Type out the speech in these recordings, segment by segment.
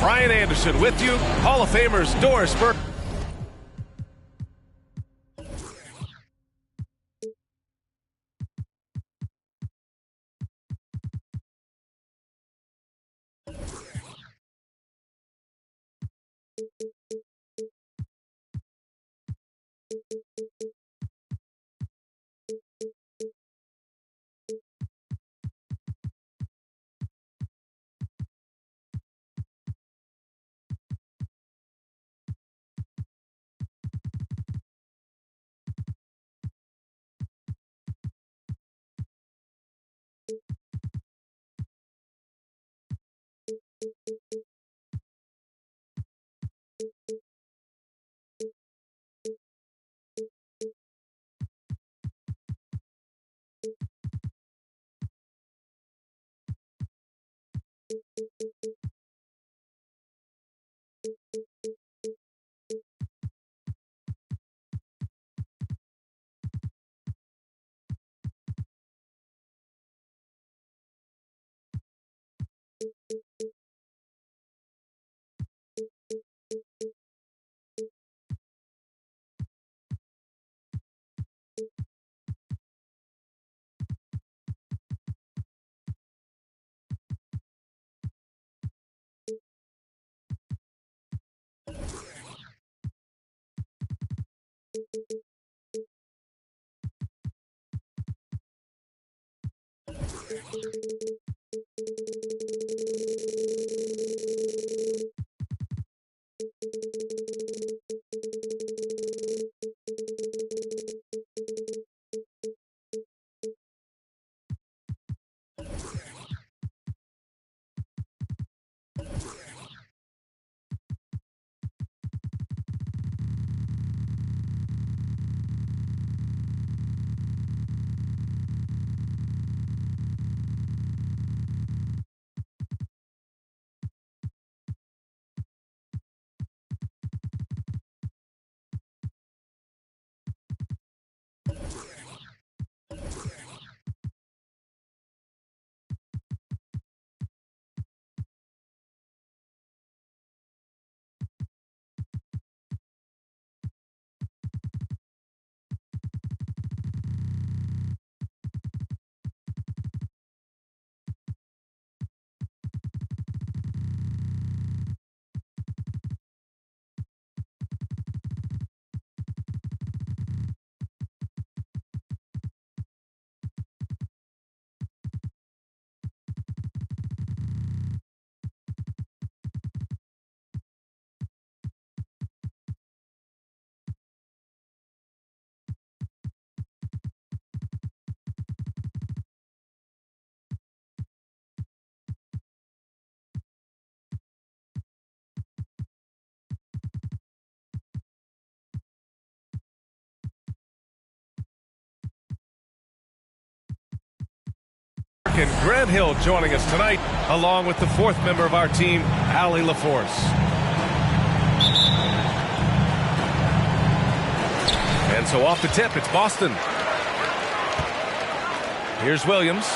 Brian Anderson with you. Hall of Famers Doris Burke. And Grant Hill joining us tonight, along with the fourth member of our team, Allie LaForce. And so off the tip, it's Boston. Here's Williams.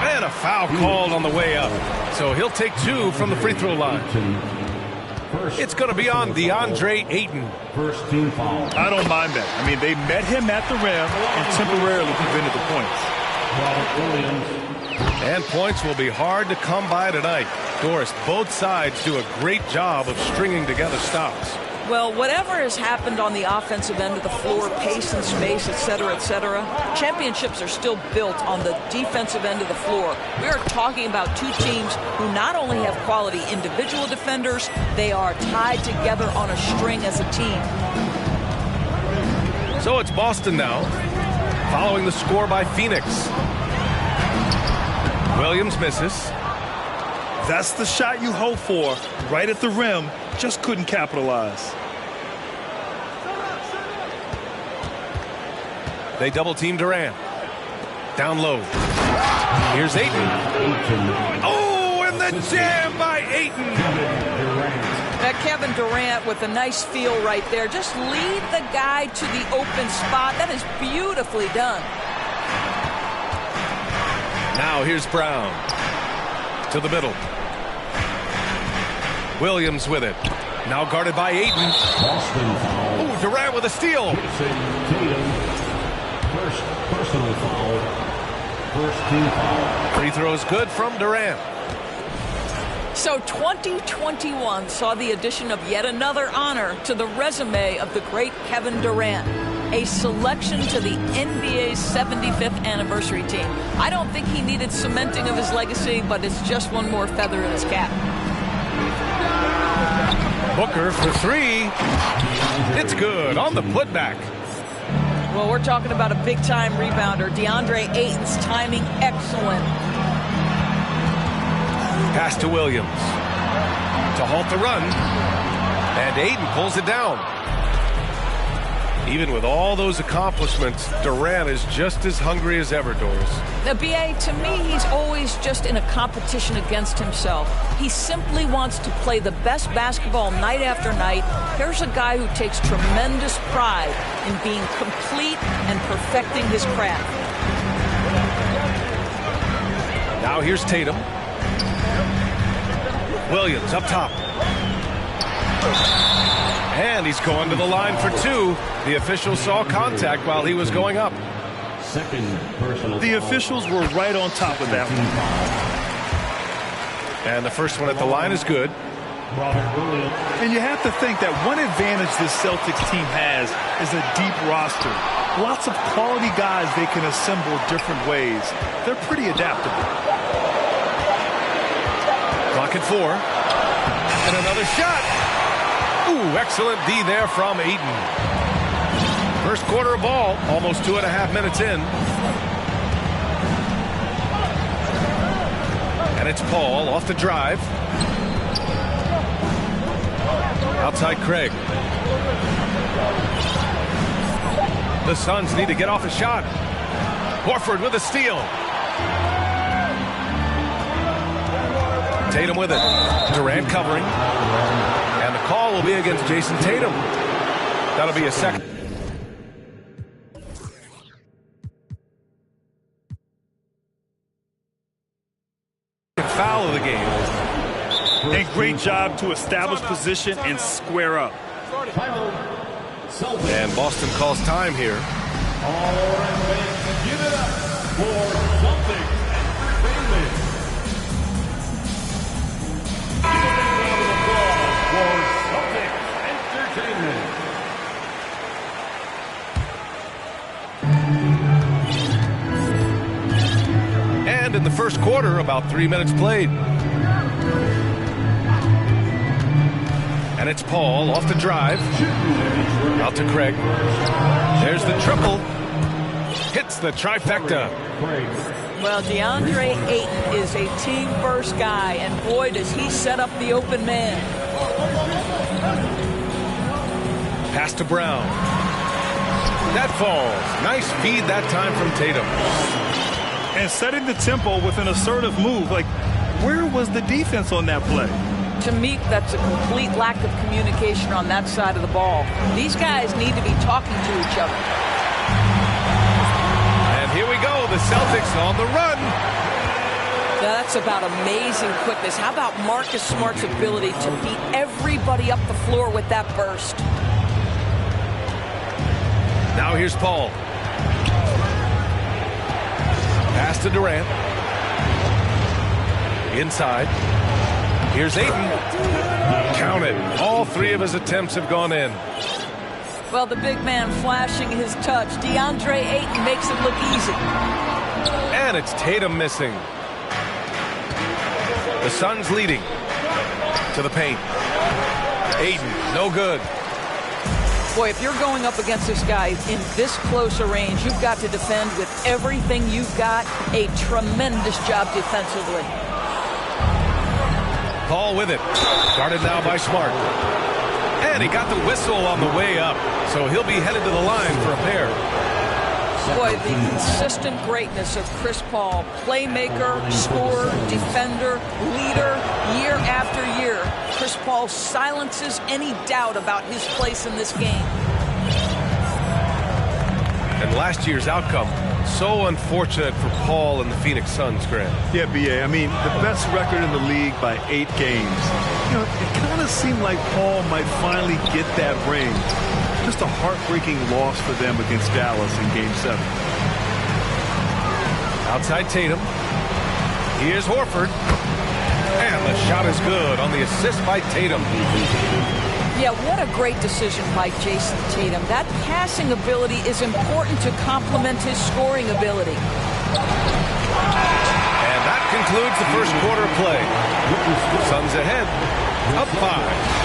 And a foul called on the way up. So he'll take two from the free throw line. It's going to be on DeAndre Ayton. First team foul. I don't mind that. I mean, they met him at the rim and temporarily prevented the points. And points will be hard to come by tonight. Doris, both sides do a great job of stringing together stops. Well, whatever has happened on the offensive end of the floor, pace and space, et cetera, championships are still built on the defensive end of the floor. We are talking about two teams who not only have quality individual defenders, they are tied together on a string as a team. So it's Boston now, following the score by Phoenix. Williams misses. That's the shot you hope for, right at the rim, just couldn't capitalize. They double team Durant. Down low. Here's Ayton. Oh, and the jam by Ayton. That Kevin Durant with a nice feel right there. Just lead the guy to the open spot. That is beautifully done. Now here's Brown. To the middle. Williams with it. Now guarded by Ayton. Ooh, Durant with a steal. First personal foul. First team foul. Free throws good from Durant. So 2021 saw the addition of yet another honor to the resume of the great Kevin Durant. A selection to the NBA's 75th anniversary team. I don't think he needed cementing of his legacy, but it's just one more feather in his cap. Booker for three. It's good on the putback. Well, we're talking about a big-time rebounder. DeAndre Ayton's timing excellent. Pass to Williams to halt the run, and Ayton pulls it down. Even with all those accomplishments, Durant is just as hungry as ever, Doris. Now, B.A., to me, he's always just in a competition against himself. He simply wants to play the best basketball night after night. Here's a guy who takes tremendous pride in being complete and perfecting his craft. Now here's Tatum. Williams up top. And he's going to the line for two. The official saw contact while he was going up. Second personal The foul. officials were right on top of that one. And the first one at the line is good. Robert Williams. And you have to think that one advantage this Celtics team has is a deep roster. Lots of quality guys they can assemble different ways. They're pretty adaptable. Clock at 4. And another shot. Ooh, excellent D there from Ayton. First quarter of ball, almost 2.5 minutes in. And it's Paul off the drive. Outside Craig. The Suns need to get off a shot. Horford with a steal. Tatum with it. Durant covering. And the call will be against Jason Tatum. That'll be a second. Foul of the game. And great job to establish position and square up. And Boston calls time here. All right, fans, give it up for Celtics Entertainment. Give a big round of applause for Celtics Entertainment. And in the first quarter, about 3 minutes played. And it's Paul off the drive. Out to Craig. There's the triple. Hits the trifecta. Well, DeAndre Ayton is a team-first guy, and boy, does he set up the open man. Pass to Brown. That falls. Nice feed that time from Tatum. And setting the tempo with an assertive move. Like, where was the defense on that play? To me, that's a complete lack of communication on that side of the ball. These guys need to be talking to each other. And here we go. The Celtics on the run. That's about amazing quickness. How about Marcus Smart's ability to beat everybody up the floor with that burst? Now here's Paul. Pass to Durant. Inside. Here's Ayton. Count it. All three of his attempts have gone in. Well, the big man flashing his touch. DeAndre Ayton makes it look easy. And it's Tatum missing. The Suns leading. To the paint. Ayton, no good. Boy, if you're going up against this guy in this close a range, you've got to defend with everything you've got. A tremendous job defensively. Paul with it. Guarded now by Smart. And he got the whistle on the way up. So he'll be headed to the line for a pair. Boy, the consistent greatness of Chris Paul. Playmaker, scorer, defender, leader, year after year. Chris Paul silences any doubt about his place in this game. And last year's outcome So unfortunate for Paul and the Phoenix Suns, Grant. Yeah, B.A. I mean, the best record in the league by 8 games. You know, it kind of seemed like Paul might finally get that ring. Just a heartbreaking loss for them against Dallas in Game 7. Outside Tatum. Here's Horford. And the shot is good on the assist by Tatum. Yeah, what a great decision by Jason Tatum. That passing ability is important to complement his scoring ability. And that concludes the first quarter play. Suns ahead, up 5.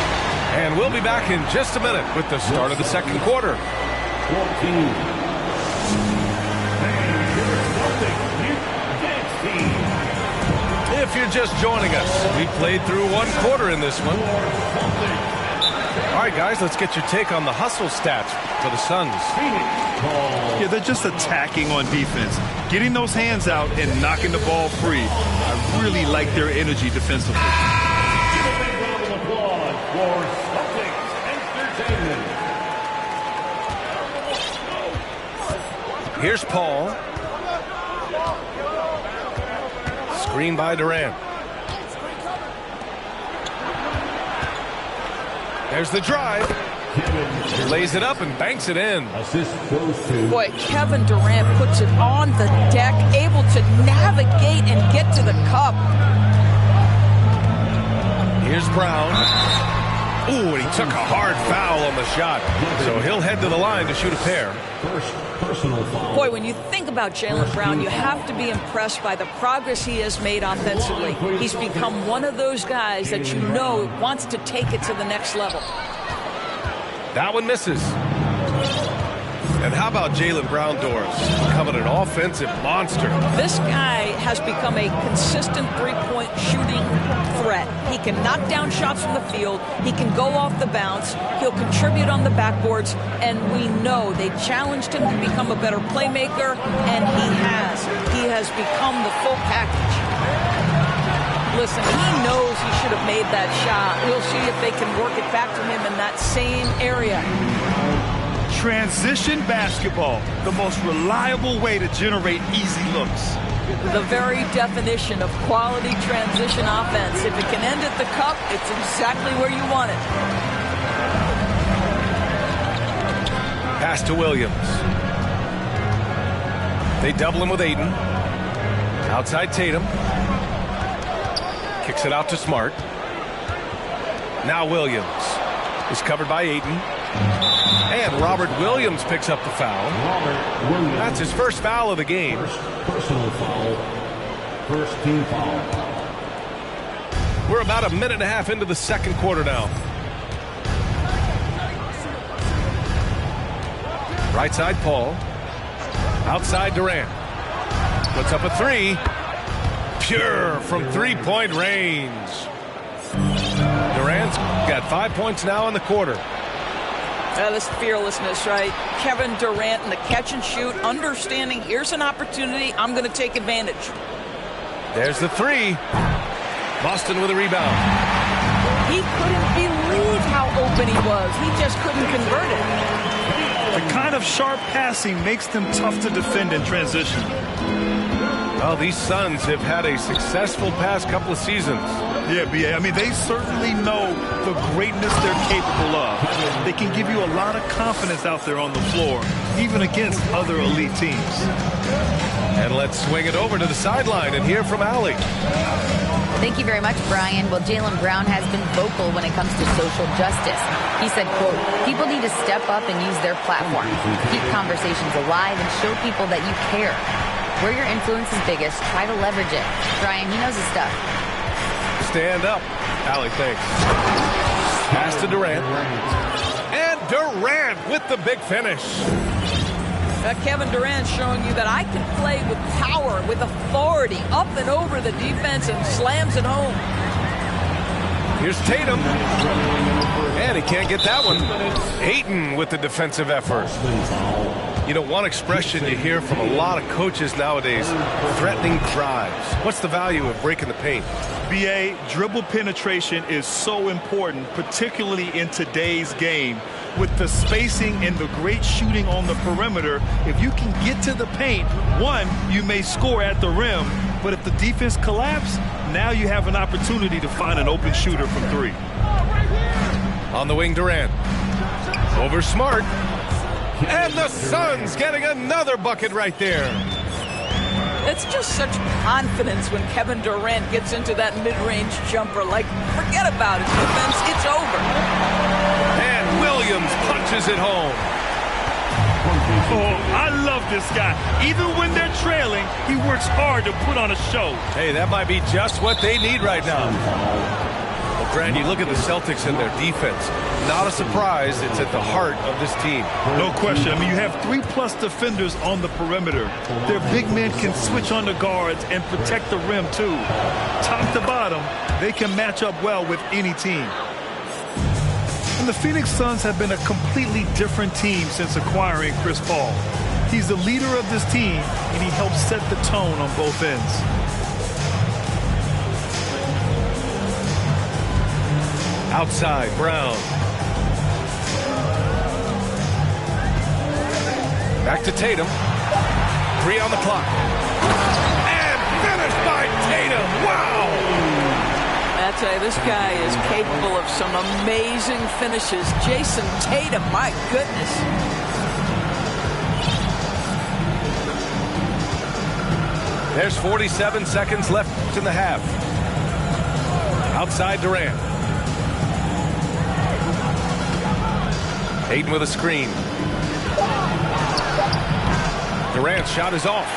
And we'll be back in just a minute with the start of the second quarter. If you're just joining us, we played through one quarter in this one. All right, guys, let's get your take on the hustle stats for the Suns. Yeah, they're just attacking on defense, getting those hands out and knocking the ball free. I really like their energy defensively. Here's Paul. Screen by Durant. There's the drive. Lays it up and banks it in. Boy, Kevin Durant puts it on the deck, able to navigate and get to the cup. Here's Brown. Ooh, and he took a hard foul on the shot. So he'll head to the line to shoot a pair. Boy, when you think about Jaylen Brown, you have to be impressed by the progress he has made offensively. He's become one of those guys that you know wants to take it to the next level. That one misses. And how about Jaylen Brown, Doris? Becoming an offensive monster. This guy has become a consistent three-point shooting threat. He can knock down shots from the field. He can go off the bounce. He'll contribute on the backboards. And we know they challenged him to become a better playmaker, and he has. He has become the full package. Listen, he knows he should have made that shot. We'll see if they can work it back to him in that same area. Transition basketball, the most reliable way to generate easy looks. The very definition of quality transition offense. If it can end at the cup, it's exactly where you want it. Pass to Williams. They double him with Ayton. Outside Tatum. Kicks it out to Smart. Now Williams is covered by Ayton. And Robert Williams picks up the foul. That's his first foul of the game. Personal foul. First team foul. We're about a minute and a half into the second quarter now. Right side, Paul. Outside, Durant. Puts up a three. Pure from three-point range. Durant's got 5 points now in the quarter. This fearlessness, right? Kevin Durant in the catch and shoot, understanding here's an opportunity, I'm going to take advantage. There's the three. Boston with a rebound. He couldn't believe how open he was. He just couldn't convert it. The kind of sharp passing makes them tough to defend in transition. Well, these Suns have had a successful past couple of seasons. Yeah, B.A. I mean, they certainly know the greatness they're capable of. They can give you a lot of confidence out there on the floor, even against other elite teams. And let's swing it over to the sideline and hear from Allie. Thank you very much, Brian. Well, Jaylen Brown has been vocal when it comes to social justice. He said, quote, people need to step up and use their platform. Keep conversations alive and show people that you care. Where your influence is biggest, try to leverage it. Brian, he knows his stuff. Stand up. Allie, thanks. Pass to Durant. And Durant with the big finish. Kevin Durant showing you that I can play with power, with authority, up and over the defense and slams it home. Here's Tatum. And he can't get that one. Ayton with the defensive effort. You know, one expression you hear from a lot of coaches nowadays, threatening drives. What's the value of breaking the paint? B.A., dribble penetration is so important, particularly in today's game, with the spacing and the great shooting on the perimeter, if you can get to the paint, one, you may score at the rim, but if the defense collapses, now you have an opportunity to find an open shooter from three. On the wing, Durant. Over Smart. And the Suns getting another bucket right there. It's just such confidence when Kevin Durant gets into that mid-range jumper. Like, forget about it, defense. It's over. And Williams punches it home. Oh, I love this guy. Even when they're trailing, he works hard to put on a show. Hey, that might be just what they need right now. Well, Brandy, look at the Celtics and their defense. Not a surprise, it's at the heart of this team. No question. I mean, you have 3+ defenders on the perimeter. Their big men can switch on the guards and protect the rim, too. Top to bottom, they can match up well with any team. And the Phoenix Suns have been a completely different team since acquiring Chris Paul. He's the leader of this team, and he helps set the tone on both ends. Outside, Brown. Back to Tatum. 3 on the clock. And finished by Tatum. Wow! I tell you, this guy is capable of some amazing finishes. Jason Tatum, my goodness. There's 47 seconds left in the half. Outside Durant. Ayton with a screen. Durant's shot is off.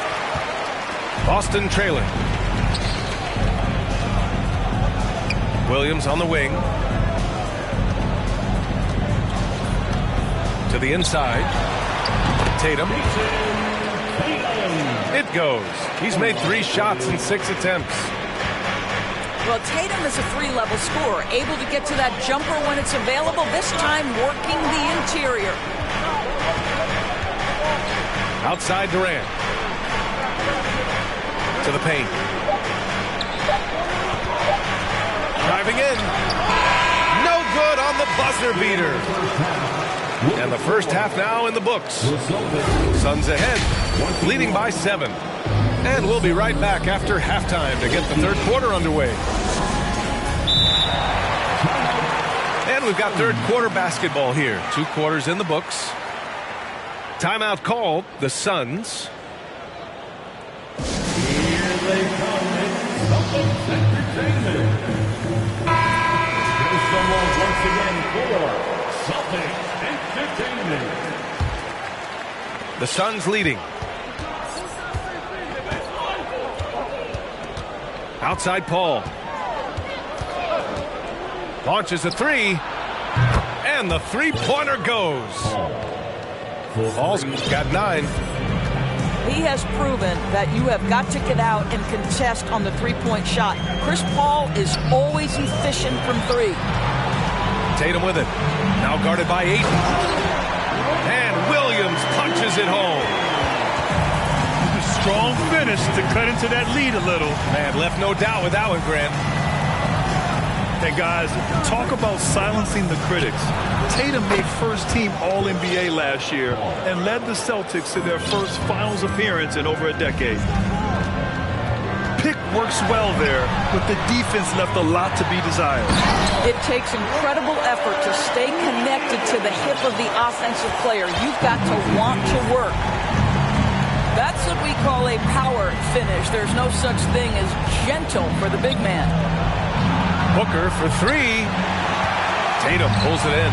Boston trailing. Williams on the wing. To the inside. Tatum. It goes. He's made 3 shots in 6 attempts. Well, Tatum is a 3-level scorer, able to get to that jumper when it's available, this time working the interior. Outside Durant. To the paint. Driving in. No good on the buzzer beater. And the first half now in the books. Suns ahead, leading by 7. And we'll be right back after halftime to get the third quarter underway. And we've got third quarter basketball here. 2 quarters in the books. Timeout called. The Suns. Here they come. It's Celtics Entertainment. Here's someone once again for Celtics Entertainment. The Suns leading. Outside Paul. Launches a 3. And the 3-pointer goes. Paul's got 9. He has proven that you have got to get out and contest on the 3-point shot. Chris Paul is always efficient from 3. Tatum with it. Now guarded by Ayton. And Williams punches it home. Strong finish to cut into that lead a little. Man, left no doubt with that one, Grant. And guys, talk about silencing the critics. Tatum made first-team All-NBA last year and led the Celtics to their first finals appearance in over a decade. Pick works well there, but the defense left a lot to be desired. It takes incredible effort to stay connected to the hip of the offensive player. You've got to want to work. That's what we call a power finish. There's no such thing as gentle for the big man. Booker for 3. Tatum pulls it in.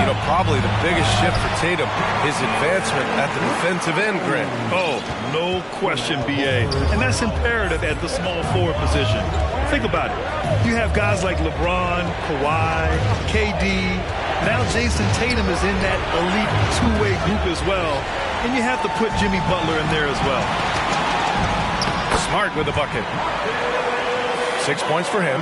You know, probably the biggest shift for Tatum, his advancement at the defensive end, Grant. Oh, no question, B.A. And that's imperative at the small forward position. Think about it. You have guys like LeBron, Kawhi, KD. Now Jason Tatum is in that elite two-way group as well. And you have to put Jimmy Butler in there as well. Smart with the bucket. 6 points for him.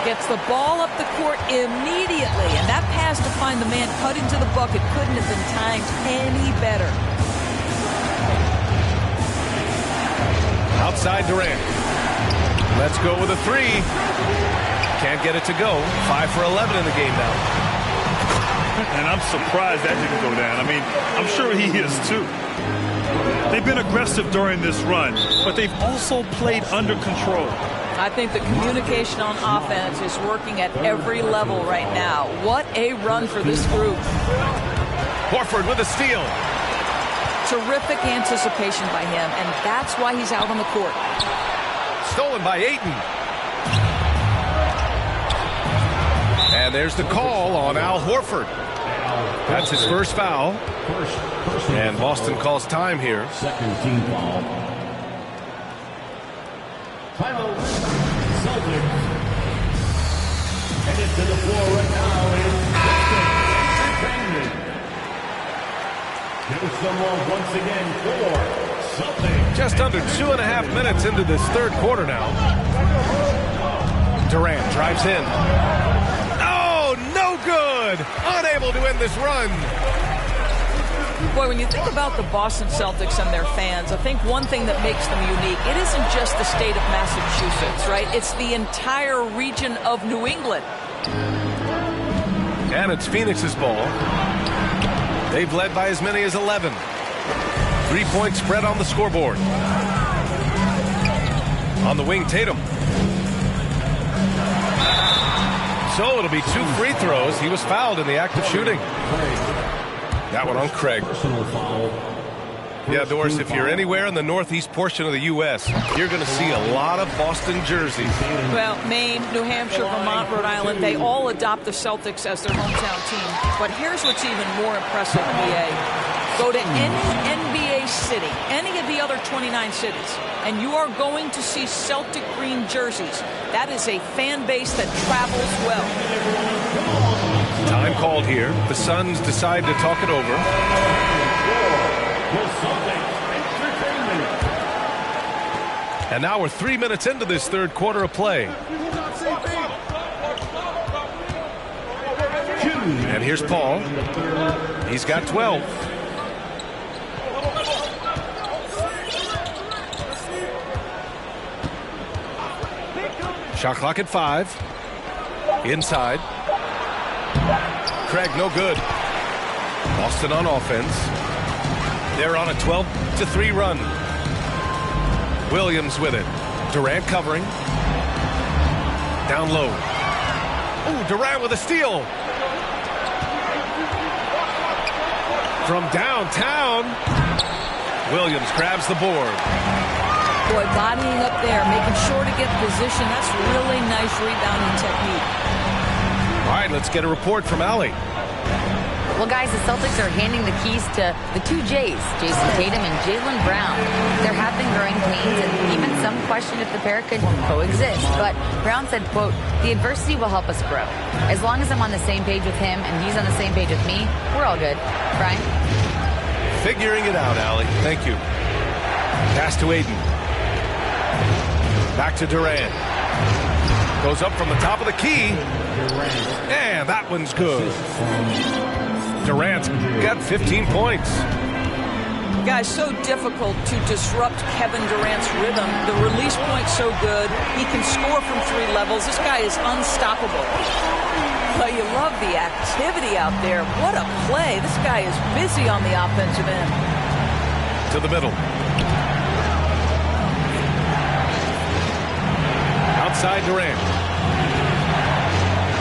Gets the ball up the court immediately. And that pass to find the man cut into the bucket couldn't have been timed any better. Outside Durant. Let's go with a 3. Can't get it to go. 5 for 11 in the game now. And I'm surprised that didn't go down. I mean, I'm sure he is too. They've been aggressive during this run, but they've also played under control. I think the communication on offense is working at every level right now. What a run for this group. Horford with a steal. Terrific anticipation by him, and that's why he's out on the court. Stolen by Ayton. And there's the call on Al Horford. That's his first foul. And Boston calls time here. Second team foul. Final Celtics. Headed to the floor right now is Entertainment. Here's someone once again for Celtics. Just under 2.5 minutes into this third quarter now. Durant drives in. Oh, no good. Unable to end this run. Boy, when you think about the Boston Celtics and their fans, I think one thing that makes them unique, it isn't just the state of Massachusetts, right? It's the entire region of New England. And it's Phoenix's ball. They've led by as many as 11. 3-point spread on the scoreboard. On the wing, Tatum. So it'll be 2 free throws. He was fouled in the act of shooting. That one on Craig. Yeah, Doris, if you're anywhere in the northeast portion of the U.S., you're going to see a lot of Boston jerseys. Well, Maine, New Hampshire, Vermont, Rhode Island, they all adopt the Celtics as their hometown team. But here's what's even more impressive, NBA. Go to any NBA city, any of the other 29 cities, and you are going to see Celtic green jerseys. That is a fan base that travels well. Time called here. The Suns decide to talk it over. And now we're 3 minutes into this third quarter of play. And here's Paul. He's got 12. Shot clock at 5. Inside. Craig, no good. Boston on offense. They're on a 12-3 run. Williams with it. Durant covering. Down low. Oh, Durant with a steal. From downtown. Williams grabs the board. Boy, bodying up there, making sure to get position. That's really nice rebounding technique. All right, let's get a report from Allie. Well, guys, the Celtics are handing the keys to the 2 J's, Jason Tatum and Jaylen Brown. There have been growing pains, and even some question if the pair could coexist. But Brown said, quote, "The adversity will help us grow. As long as I'm on the same page with him and he's on the same page with me, we're all good." Brian? Figuring it out, Allie. Thank you. Pass to Ayton. Back to Durant. Goes up from the top of the key. And that one's good. Durant's got 15 points. Guys, so difficult to disrupt Kevin Durant's rhythm. The release point's so good. He can score from 3 levels. This guy is unstoppable. But you love the activity out there. What a play. This guy is busy on the offensive end. To the middle. Outside Durant.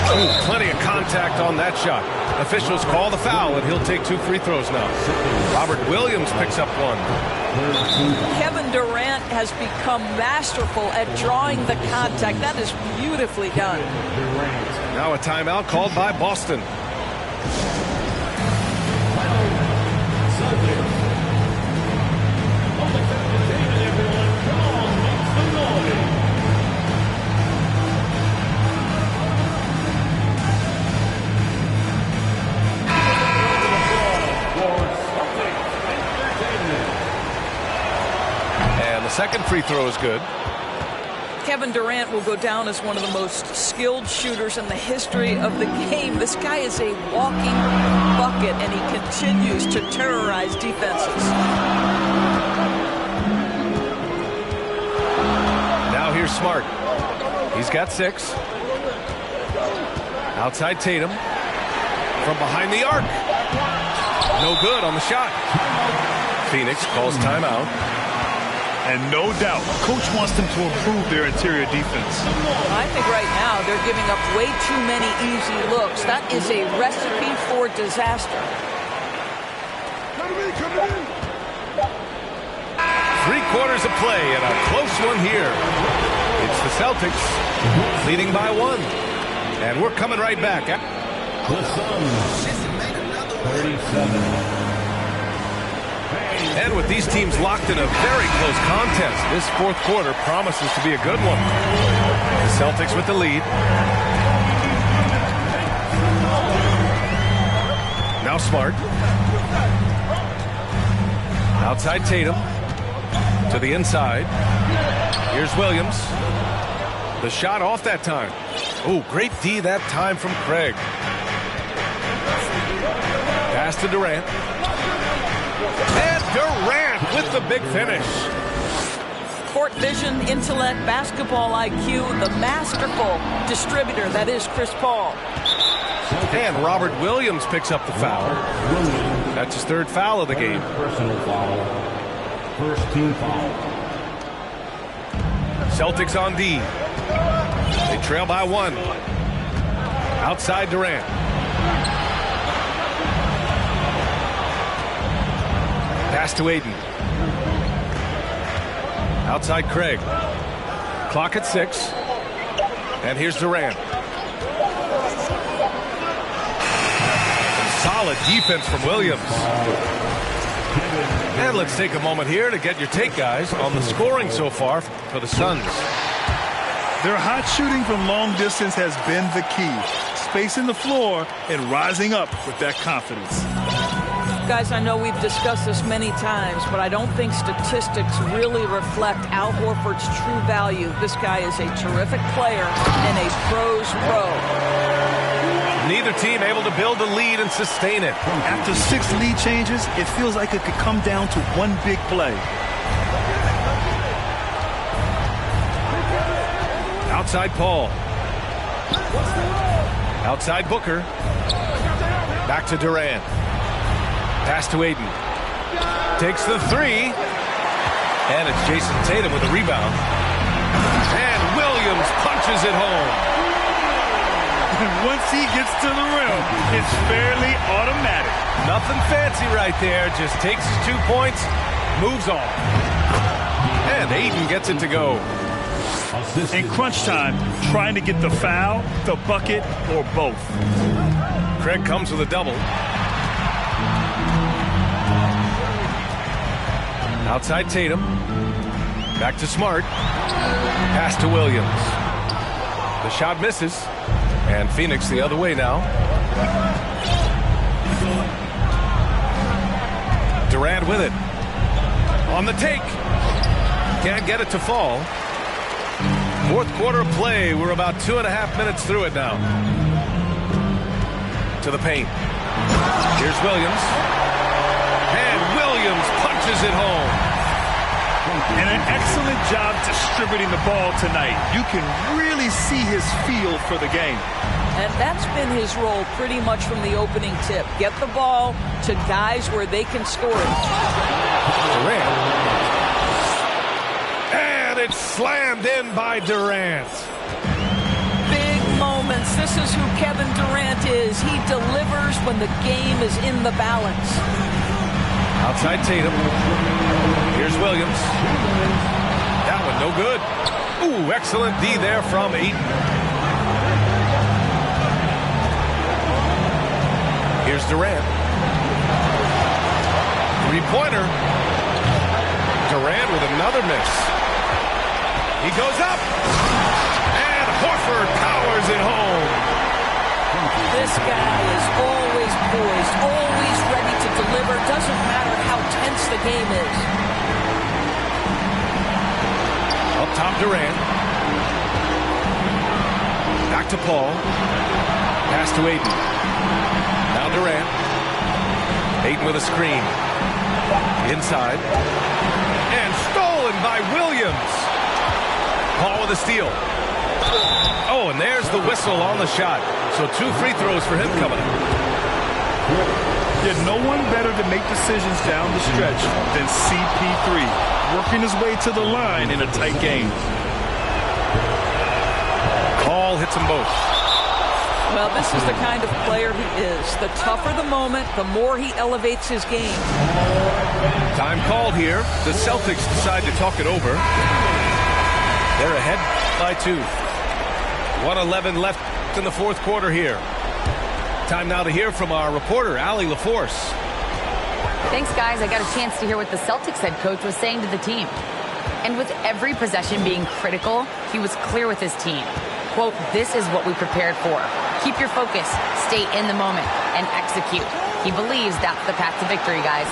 Ooh, plenty of contact on that shot. Officials call the foul, and he'll take 2 free throws now. Robert Williams picks up 1. Kevin Durant has become masterful at drawing the contact. That is beautifully done. Now a timeout called by Boston. Second free throw is good. Kevin Durant will go down as one of the most skilled shooters in the history of the game. This guy is a walking bucket, and he continues to terrorize defenses. Now here's Smart. He's got 6. Outside Tatum. from behind the arc. No good on the shot. Phoenix calls timeout. And no doubt, coach wants them to improve their interior defense. I think right now they're giving up way too many easy looks. That is a recipe for disaster. 3 quarters of play and a close one here. It's the Celtics leading by 1. And we're coming right back. The Suns, 37. And with these teams locked in a very close contest, this 4th quarter promises to be a good one. The Celtics with the lead. Now Smart. Outside Tatum. To the inside. Here's Williams. The shot off that time. Oh, great D that time from Craig. Pass to Durant. And Durant with the big finish. Court vision, intellect, basketball IQ, the masterful distributor that is Chris Paul. And Robert Williams picks up the foul. That's his 3rd foul of the game. Personal foul. First team foul. Celtics on D. They trail by 1. Outside Durant. Pass to Aiden. Outside Craig. Clock at 6. And here's Durant. Some solid defense from Williams. And let's take a moment here to get your take, guys, on the scoring so far for the Suns. Their hot shooting from long distance has been the key. Spacing the floor and rising up with that confidence. Guys, I know we've discussed this many times, but I don't think statistics really reflect Al Horford's true value. This guy is a terrific player and a pro's pro. Neither team able to build a lead and sustain it. After 6 lead changes, it feels like it could come down to one big play. Outside Paul. Outside Booker. Back to Durant. Pass to Aiden. Takes the 3. And it's Jason Tatum with a rebound. And Williams punches it home. And once he gets to the rim, it's fairly automatic. Nothing fancy right there. Just takes his 2 points, moves on. And Aiden gets it to go. In crunch time, trying to get the foul, the bucket, or both. Craig comes with a double. Outside Tatum. Back to Smart. Pass to Williams. The shot misses. And Phoenix the other way now. Durant with it. On the take. Can't get it to fall. 4th quarter of play. We're about 2.5 minutes through it now. To the paint. Here's Williams. And Williams punches it home. And an excellent job distributing the ball tonight. You can really see his feel for the game. And that's been his role pretty much from the opening tip. Get the ball to guys where they can score it. Durant. And it's slammed in by Durant. Big moments. This is who Kevin Durant is. He delivers when the game is in the balance. Outside Tatum. Here's Williams. That one no good. Ooh, excellent D there from Aiden. Here's Durant. 3-pointer. Durant with another miss. He goes up. And Horford powers it home. This guy is always poised, always ready to deliver. Doesn't matter how tense the game is. Up top, Durant. Back to Paul. Pass to Aiden. Now Durant. Aiden with a screen. Inside. And stolen by Williams. Paul with a steal. Oh, and there's the whistle on the shot. So 2 free throws for him coming up. Yeah, no one better to make decisions down the stretch than CP3, working his way to the line in a tight game. Call hits them both. Well, this is the kind of player he is. The tougher the moment, the more he elevates his game. Time called here. The Celtics decide to talk it over. They're ahead by 2. 1:11 left in the fourth quarter here. Time now to hear from our reporter, Allie LaForce. Thanks, guys. I got a chance to hear what the Celtics head coach was saying to the team. And with every possession being critical, he was clear with his team. Quote, "This is what we prepared for. Keep your focus, stay in the moment, and execute." He believes that's the path to victory, guys.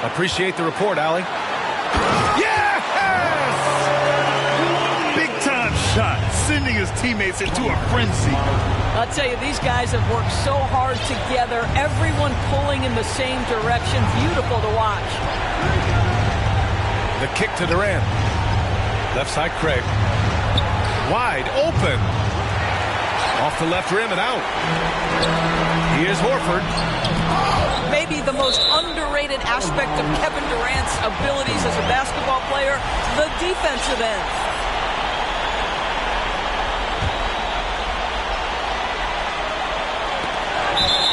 Appreciate the report, Allie. Yes! Big-time shot, sending his teammates into a frenzy. I'll tell you, these guys have worked so hard together, everyone pulling in the same direction. Beautiful to watch. The kick to Durant. Left side, Craig. Wide open. Off the left rim and out. Here's Horford. Maybe the most underrated aspect of Kevin Durant's abilities as a basketball player, the defensive end.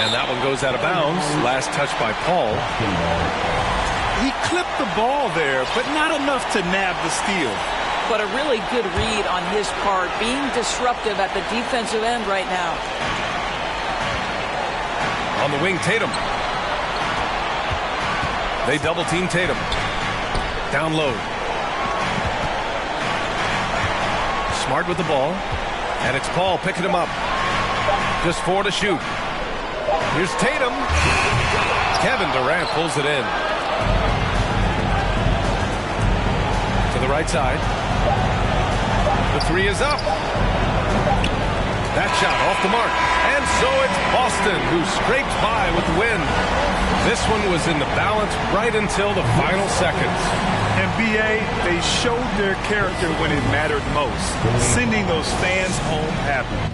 And that one goes out of bounds. Last touch by Paul. He clipped the ball there, but not enough to nab the steal. But a really good read on his part, being disruptive at the defensive end right now. On the wing, Tatum. They double team Tatum. Down low. Smart with the ball. And it's Paul picking him up. Just 4 to shoot. Here's Tatum. Kevin Durant pulls it in. To the right side. The 3 is up. That shot off the mark. And so it's Boston who scraped by with the win. This one was in the balance right until the final seconds. And BA, they showed their character when it mattered most, sending those fans home happy.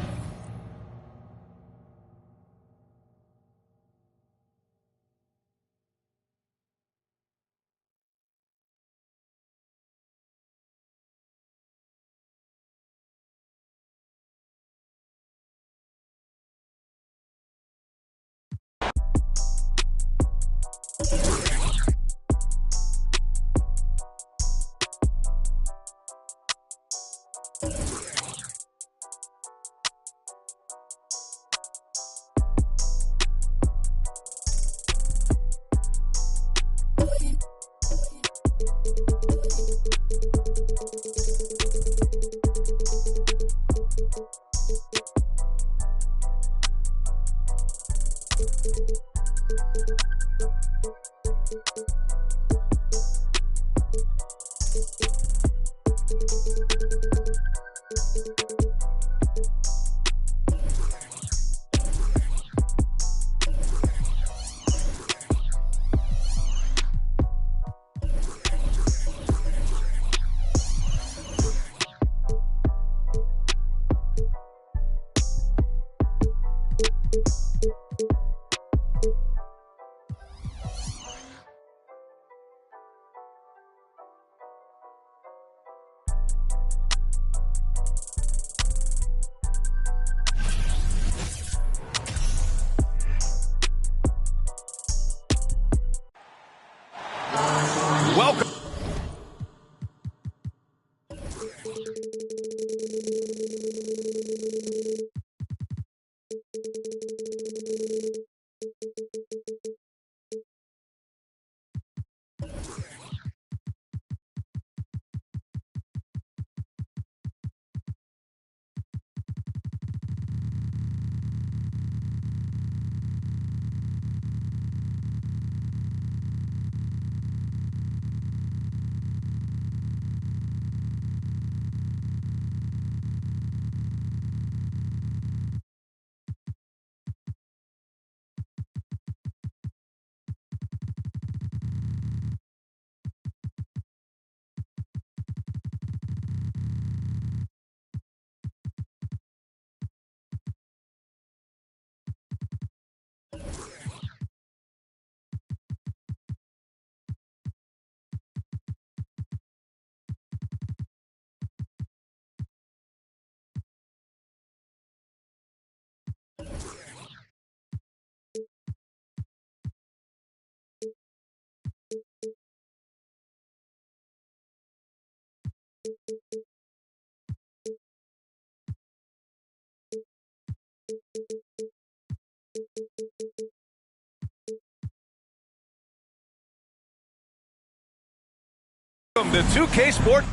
to 2K Sports.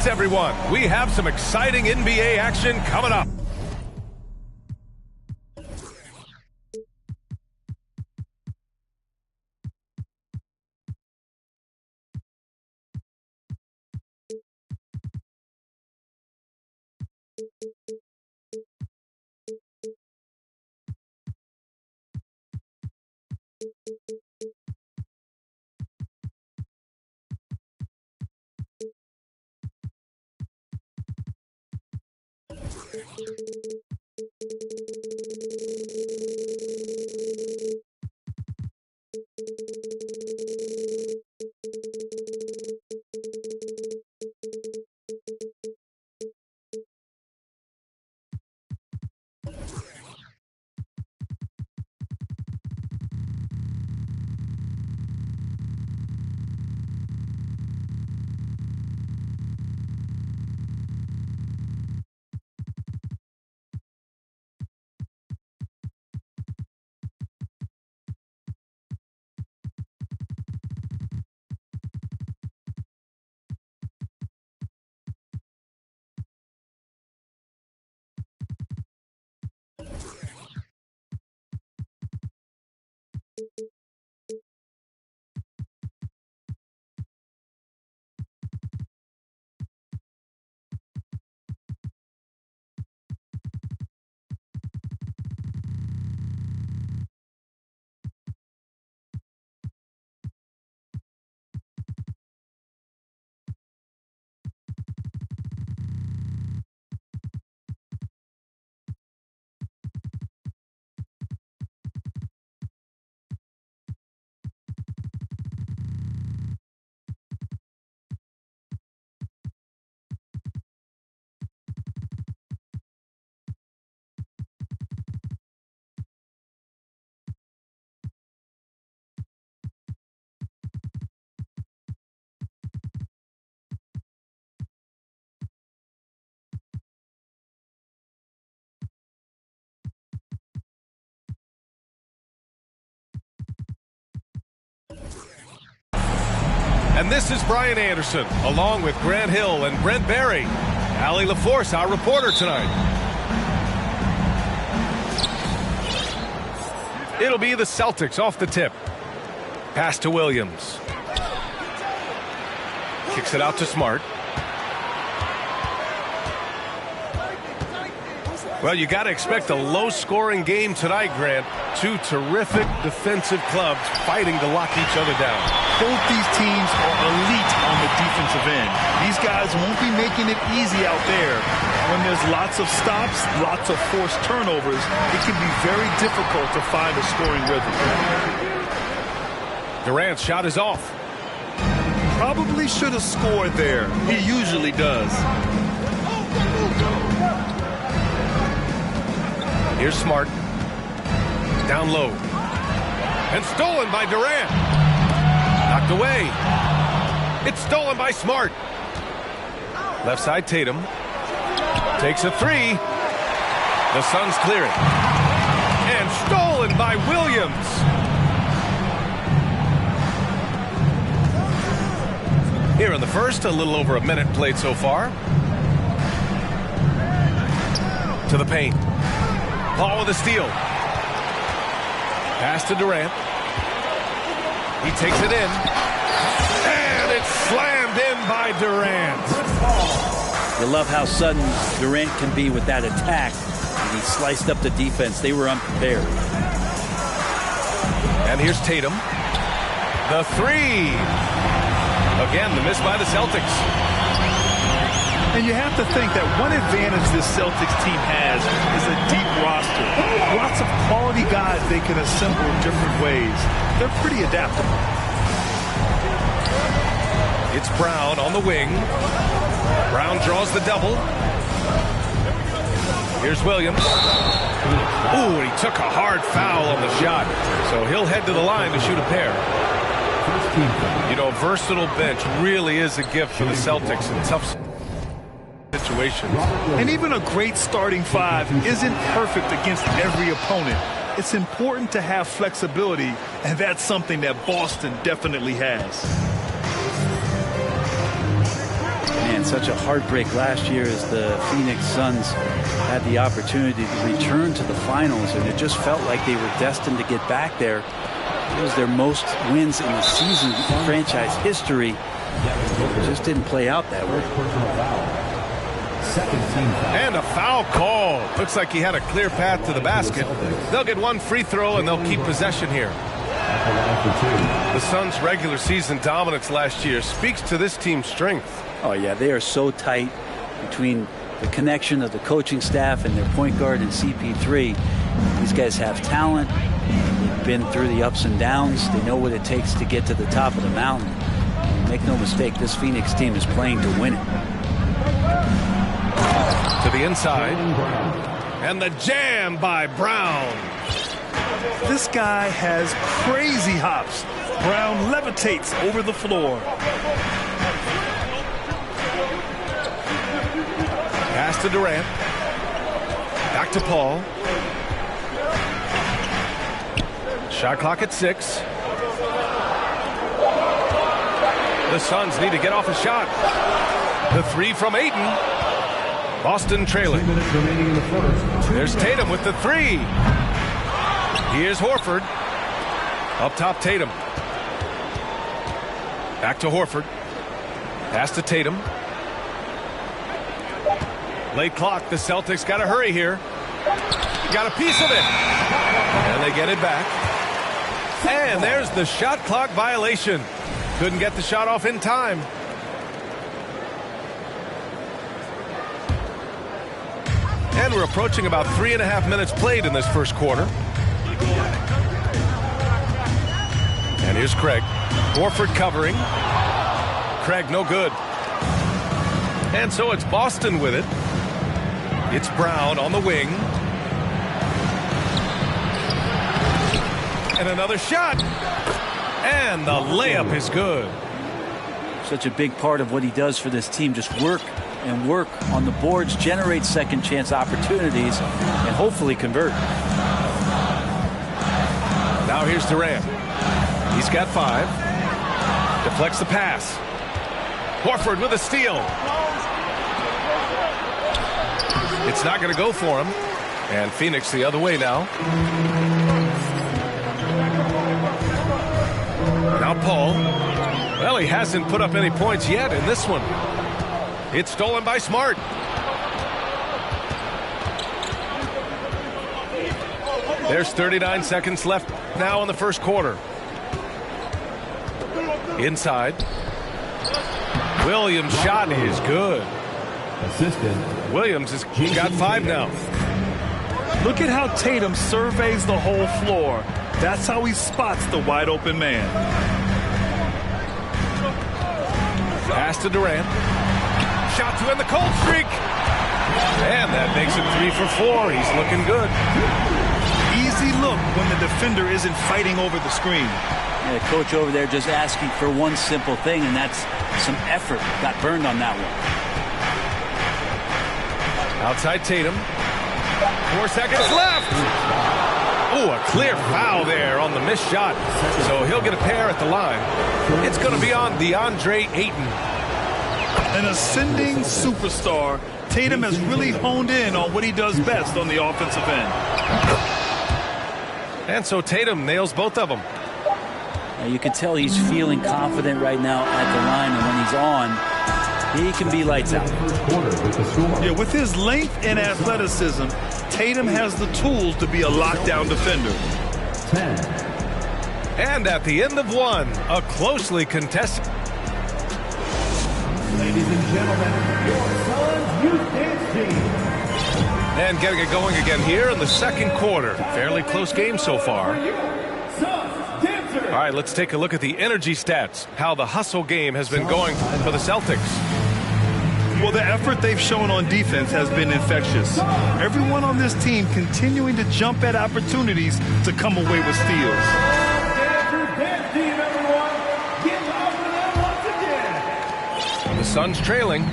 Everyone, we have some exciting NBA action coming up. And this is Brian Anderson, along with Grant Hill and Brent Barry. Allie LaForce, our reporter tonight. It'll be the Celtics off the tip. Pass to Williams. Kicks it out to Smart. Well, you got to expect a low-scoring game tonight, Grant. Two terrific defensive clubs fighting to lock each other down. Both these teams are elite on the defensive end. These guys won't be making it easy out there. When there's lots of stops, lots of forced turnovers, it can be very difficult to find a scoring rhythm. Durant's shot is off. Probably should have scored there. He usually does. Here's Smart. Down low. And stolen by Durant. Knocked away. It's stolen by Smart. Left side Tatum. Takes a three. The Suns clear it. And stolen by Williams. Here in the first, a little over a minute played so far. To the paint. Paul with a steal. Pass to Durant. He takes it in. And it's slammed in by Durant. You love how sudden Durant can be with that attack. And he sliced up the defense. They were unprepared. And here's Tatum. The three. Again, the miss by the Celtics. And you have to think that one advantage this Celtics team has is a deep roster. Lots of quality guys they can assemble in different ways. They're pretty adaptable. It's Brown on the wing. Brown draws the double. Here's Williams. Ooh, he took a hard foul on the shot. So he'll head to the line to shoot a pair. You know, a versatile bench really is a gift for the Celtics in tough situations. And even a great starting five isn't perfect against every opponent. It's important to have flexibility, and that's something that Boston definitely has. Man, such a heartbreak last year as the Phoenix Suns had the opportunity to return to the finals, and it just felt like they were destined to get back there. It was their most wins in the season in franchise history. It just didn't play out that way. And a foul call. Looks like he had a clear path to the basket. They'll get one free throw and they'll keep possession here. The Suns' regular season dominance last year speaks to this team's strength. Oh yeah, they are so tight between the connection of the coaching staff and their point guard and CP3. These guys have talent. They've been through the ups and downs. They know what it takes to get to the top of the mountain. Make no mistake, this Phoenix team is playing to win it. To the inside. And the jam by Brown. This guy has crazy hops. Brown levitates over the floor. Pass to Durant. Back to Paul. Shot clock at 6. The Suns need to get off a shot. The 3 from Ayton. Boston trailing. There's Tatum with the 3. Here's Horford. Up top, Tatum. Back to Horford. Pass to Tatum. Late clock. The Celtics got to hurry here. Got a piece of it. And they get it back. And there's the shot clock violation. Couldn't get the shot off in time. And we're approaching about 3.5 minutes played in this first quarter. And here's Craig. Horford covering. Craig no good. And so it's Boston with it. It's Brown on the wing. And another shot. And the layup is good. Such a big part of what he does for this team. Just work and work on the boards, generate second chance opportunities, and hopefully convert. Now here's Durant. He's got 5. Deflects the pass. Horford with a steal. It's not going to go for him. And Phoenix the other way now. Now Paul. Well, he hasn't put up any points yet in this one. It's stolen by Smart. There's 39 seconds left now in the first quarter. Inside. Williams' shot is good. Williams has got 5 now. Look at how Tatum surveys the whole floor. That's how he spots the wide open man. Pass to Durant. Shot to end the cold streak. And that makes it 3 for 4. He's looking good. Easy look when the defender isn't fighting over the screen. Yeah, coach over there just asking for one simple thing, and that's some effort. Got burned on that one. Outside Tatum. 4 seconds left. Oh, a clear foul there on the missed shot. So he'll get a pair at the line. It's going to be on DeAndre Ayton. An ascending superstar, Tatum has really honed in on what he does best on the offensive end. And so Tatum nails both of them. Now you can tell he's feeling confident right now at the line, and when he's on, he can be lights out. Yeah, with his length and athleticism, Tatum has the tools to be a lockdown defender. 10. And at the end of one, a closely contested. Ladies and gentlemen, your Suns Youth Dance Team. And getting it going again here in the second quarter. Fairly close game so far. All right, let's take a look at the energy stats. How the hustle game has been going for the Celtics. Well, the effort they've shown on defense has been infectious. Everyone on this team continuing to jump at opportunities to come away with steals. Dance Team, everyone. Get loud for them once again. The Suns trailing.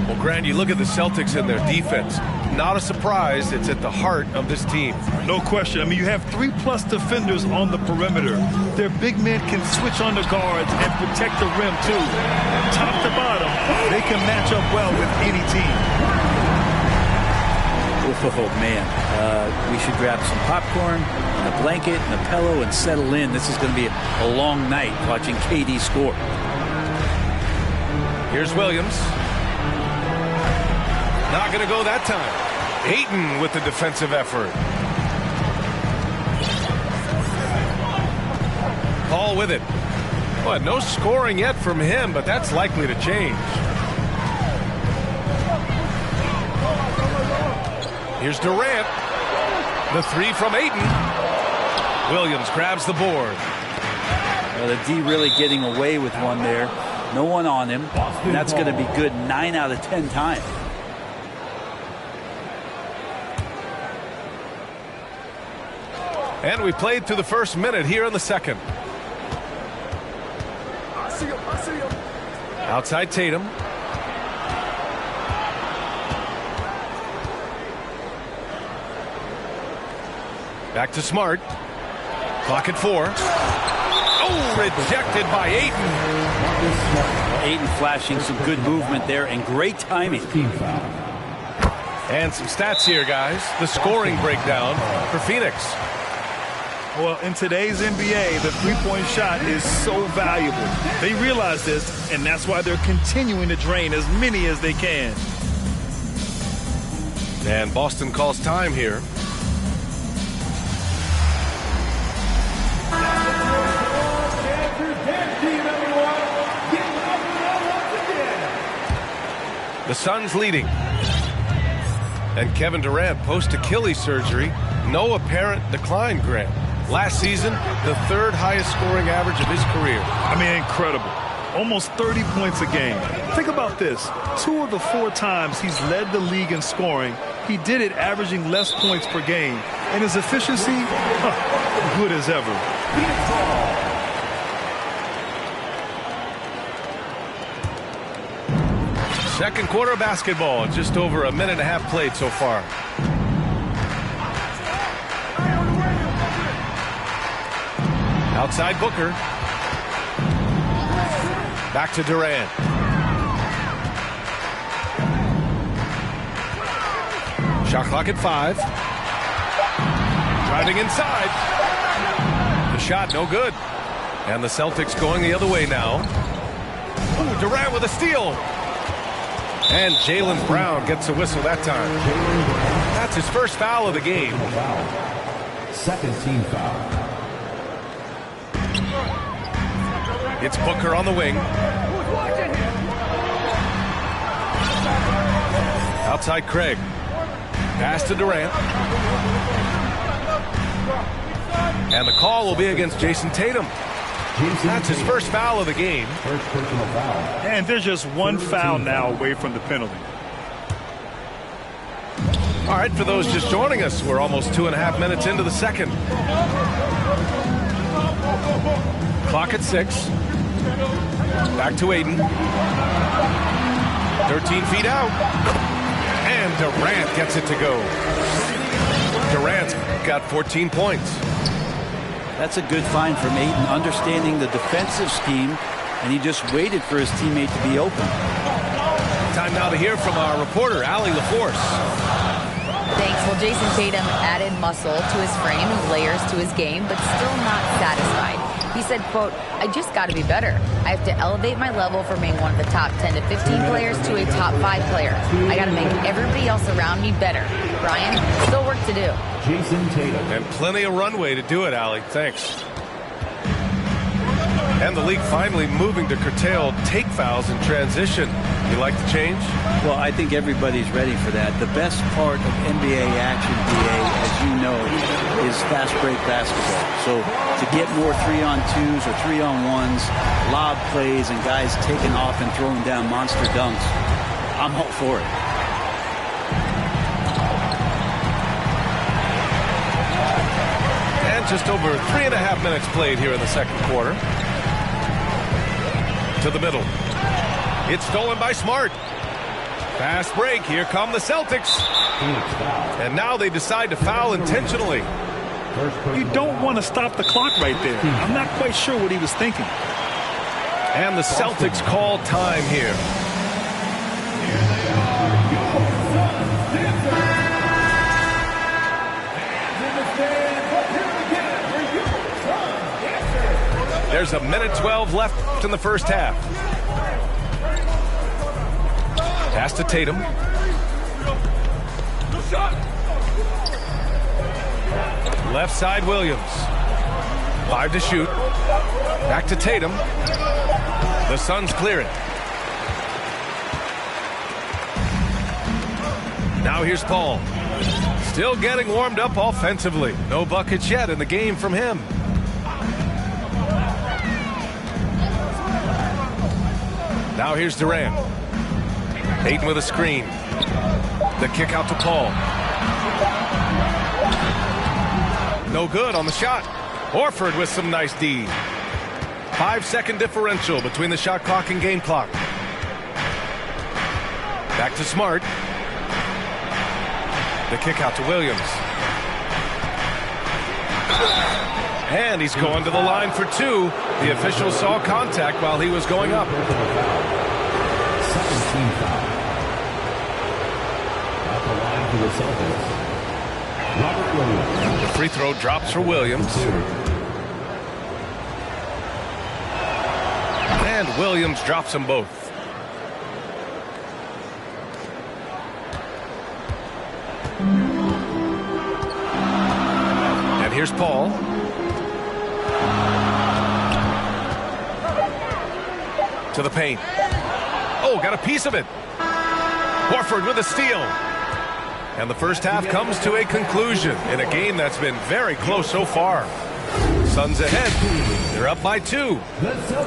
Well, Grant, you look at the Celtics and their defense. not a surprise. It's at the heart of this team. No question. I mean, you have 3+ defenders on the perimeter. Their big men can switch on the guards and protect the rim, too. Top to bottom, they can match up well with any team. Oh, man. We should grab some popcorn and a blanket and a pillow and settle in. This is going to be a long night watching KD score. Here's Williams. Not going to go that time. Ayton with the defensive effort. Paul with it. Well, no scoring yet from him, but that's likely to change. Here's Durant. The three from Ayton. Williams grabs the board. Well, the D really getting away with one there. No one on him. And that's going to be good 9 out of 10 times. And we played through the first minute here in the second. Outside Tatum. Back to Smart. Clock at 4. Oh, rejected by Ayton. Ayton flashing some good movement there and great timing. And some stats here, guys. The scoring breakdown for Phoenix. Well, in today's NBA, the three-point shot is so valuable. They realize this, and that's why they're continuing to drain as many as they can. And Boston calls time here. The Suns leading. And Kevin Durant post-Achilles surgery. No apparent decline, Grant. Last season, the third highest scoring average of his career. I mean, incredible. Almost 30 points a game. Think about this. 2 of the 4 times he's led the league in scoring, he did it averaging less points per game. And his efficiency, good as ever. Second quarter basketball. Just over a minute and a half played so far. Outside Booker. Back to Durant. Shot clock at 5. Driving inside. The shot no good. And the Celtics going the other way now. Ooh, Durant with a steal. And Jaylen Brown gets a whistle that time. That's his first foul of the game. Second team foul. It's Booker on the wing. Outside Craig. Pass to Durant. And the call will be against Jason Tatum. That's his first foul of the game. First personal foul. And there's just one foul now away from the penalty. All right, for those just joining us, we're almost 2.5 minutes into the second. Clock at 6. Back to Ayton. 13 feet out. And Durant gets it to go. Durant's got 14 points. That's a good find from Ayton, understanding the defensive scheme, and he just waited for his teammate to be open. Time now to hear from our reporter, Allie LaForce. Thanks. Well, Jason Tatum added muscle to his frame and layers to his game, but still not satisfied. He said, quote, "I just got to be better. I have to elevate my level from being one of the top 10 to 15 players to a top 5 player. I got to make everybody else around me better. Brian, still work to do." Jason Tatum. And plenty of runway to do it, Allie. Thanks. And the league finally moving to curtail take fouls in transition. You like the change? Well, I think everybody's ready for that. The best part of NBA action, BA, as you know, is fast break basketball. So to get more 3-on-2s or 3-on-1s, lob plays, and guys taking off and throwing down monster dunks, I'm all for it. And just over 3.5 minutes played here in the second quarter. To the middle. It's stolen by Smart. Fast break. Here come the Celtics. And now they decide to foul intentionally. You don't want to stop the clock right there. I'm not quite sure what he was thinking. And the Celtics call time here. There's a minute 12 left in the first half. Pass to Tatum. Left side Williams. 5 to shoot. Back to Tatum. The Suns clear it. Now here's Paul. Still getting warmed up offensively. No buckets yet in the game from him. Now here's Durant. Ayton with a screen. The kick out to Paul. No good on the shot. Horford with some nice D. 5-second differential between the shot clock and game clock. Back to Smart. The kick out to Williams. And he's going to the line for 2. The official saw contact while he was going up. 17 foul. At the line for the Celtics, Robert Williams. The free throw drops for Williams. And Williams drops them both. And here's Paul. To the paint. Oh, got a piece of it. Horford with a steal. And the first half comes to a conclusion in a game that's been very close so far. Suns ahead. They're up by 2.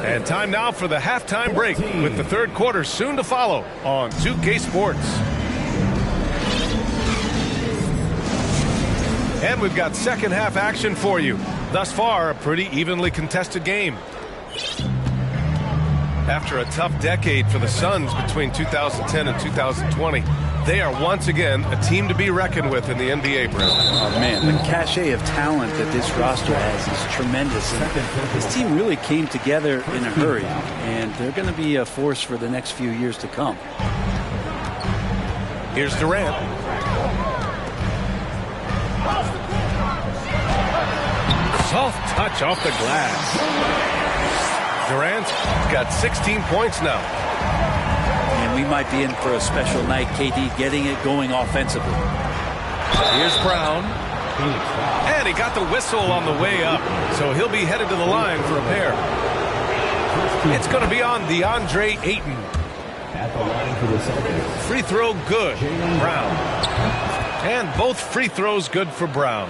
And time now for the halftime break with the third quarter soon to follow on 2K Sports. And we've got second half action for you. Thus far, a pretty evenly contested game. After a tough decade for the Suns between 2010 and 2020, they are once again a team to be reckoned with in the NBA, Brent. Oh, man, the cachet of talent that this roster has is tremendous. And this team really came together in a hurry, and they're going to be a force for the next few years to come. Here's Durant. Soft touch off the glass. Durant's got 16 points now. And we might be in for a special night, KD getting it going offensively. Here's Brown. And he got the whistle on the way up, so he'll be headed to the line for a pair. It's going to be on DeAndre Ayton. At the line for the Celtics. Free throw good. Brown. And both free throws good for Brown.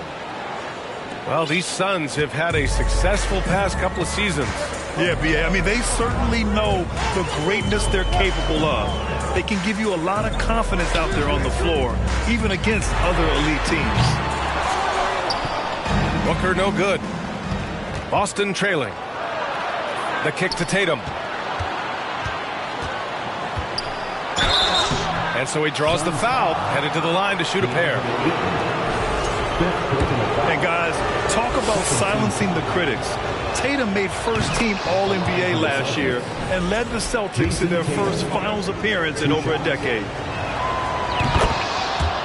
Well, these Suns have had a successful past couple of seasons. Yeah, B.A. I mean, they certainly know the greatness they're capable of. They can give you a lot of confidence out there on the floor, even against other elite teams. Booker no good. Boston trailing. The kick to Tatum. And so he draws the foul, headed to the line to shoot a pair. And guys, talk about silencing the critics. Tatum made first-team All-NBA last year and led the Celtics to their first finals appearance in over a decade.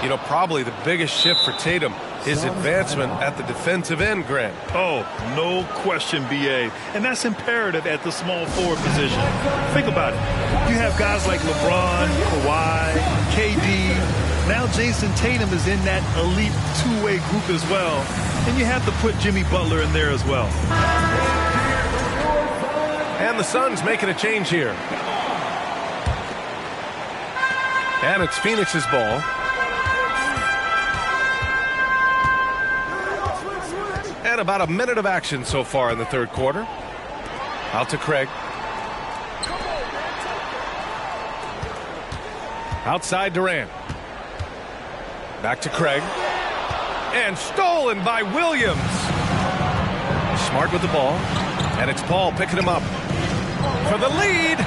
You know, probably the biggest shift for Tatum is advancement at the defensive end, Grant. Oh, no question, B.A. And that's imperative at the small forward position. Think about it. You have guys like LeBron, Kawhi, KD. Now Jason Tatum is in that elite two-way group as well. And you have to put Jimmy Butler in there as well. And the Suns making a change here. And it's Phoenix's ball. And about a minute of action so far in the third quarter. Out to Craig. Outside Durant. Back to Craig. And stolen by Williams. Smart with the ball. And it's Paul picking him up for the lead.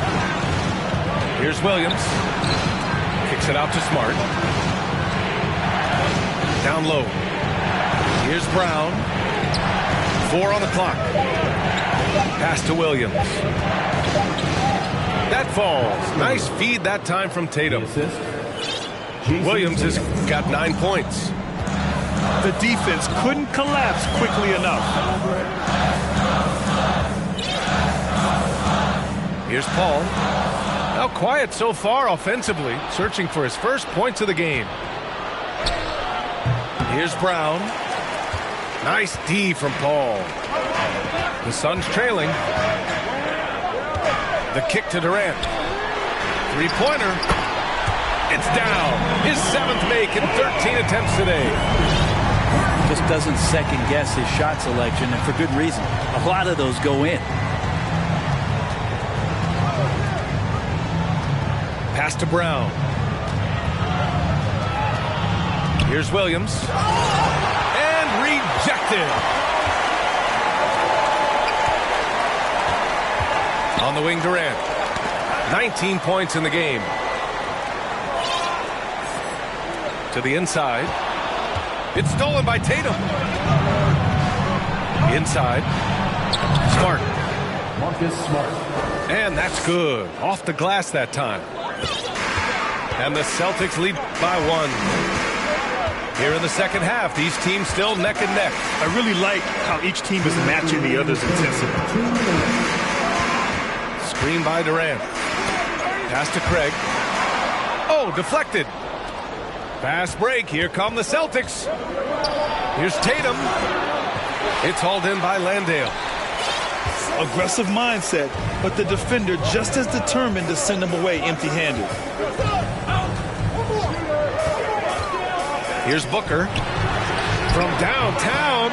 Here's Williams. Kicks Kicks it out to Smart. Down low. Here's Brown. 4 on the clock. Pass to Williams. That falls. Nice feed that time from Tatum. Williams has got 9 points. The defense couldn't collapse quickly enough. Here's Paul. Now quiet so far offensively, searching for his first points of the game. Here's Brown. Nice D from Paul. The Suns trailing. The kick to Durant. Three-pointer. It's down. His 7th make in 13 attempts today. Just doesn't second guess his shot selection, and for good reason. A lot of those go in. Pass to Brown. Here's Williams. And rejected. On the wing, Durant. 19 points in the game. To the inside. It's stolen by Tatum. Inside. Smart. Marcus Smart. And that's good. Off the glass that time. And the Celtics lead by 1. Here in the second half, these teams still neck and neck. I really like how each team is matching the other's intensity. Screen by Durant. Pass to Craig. Oh, deflected. Fast break. Here come the Celtics. Here's Tatum. It's hauled in by Landale. Aggressive mindset, but the defender just as determined to send him away empty-handed. Here's Booker. From downtown.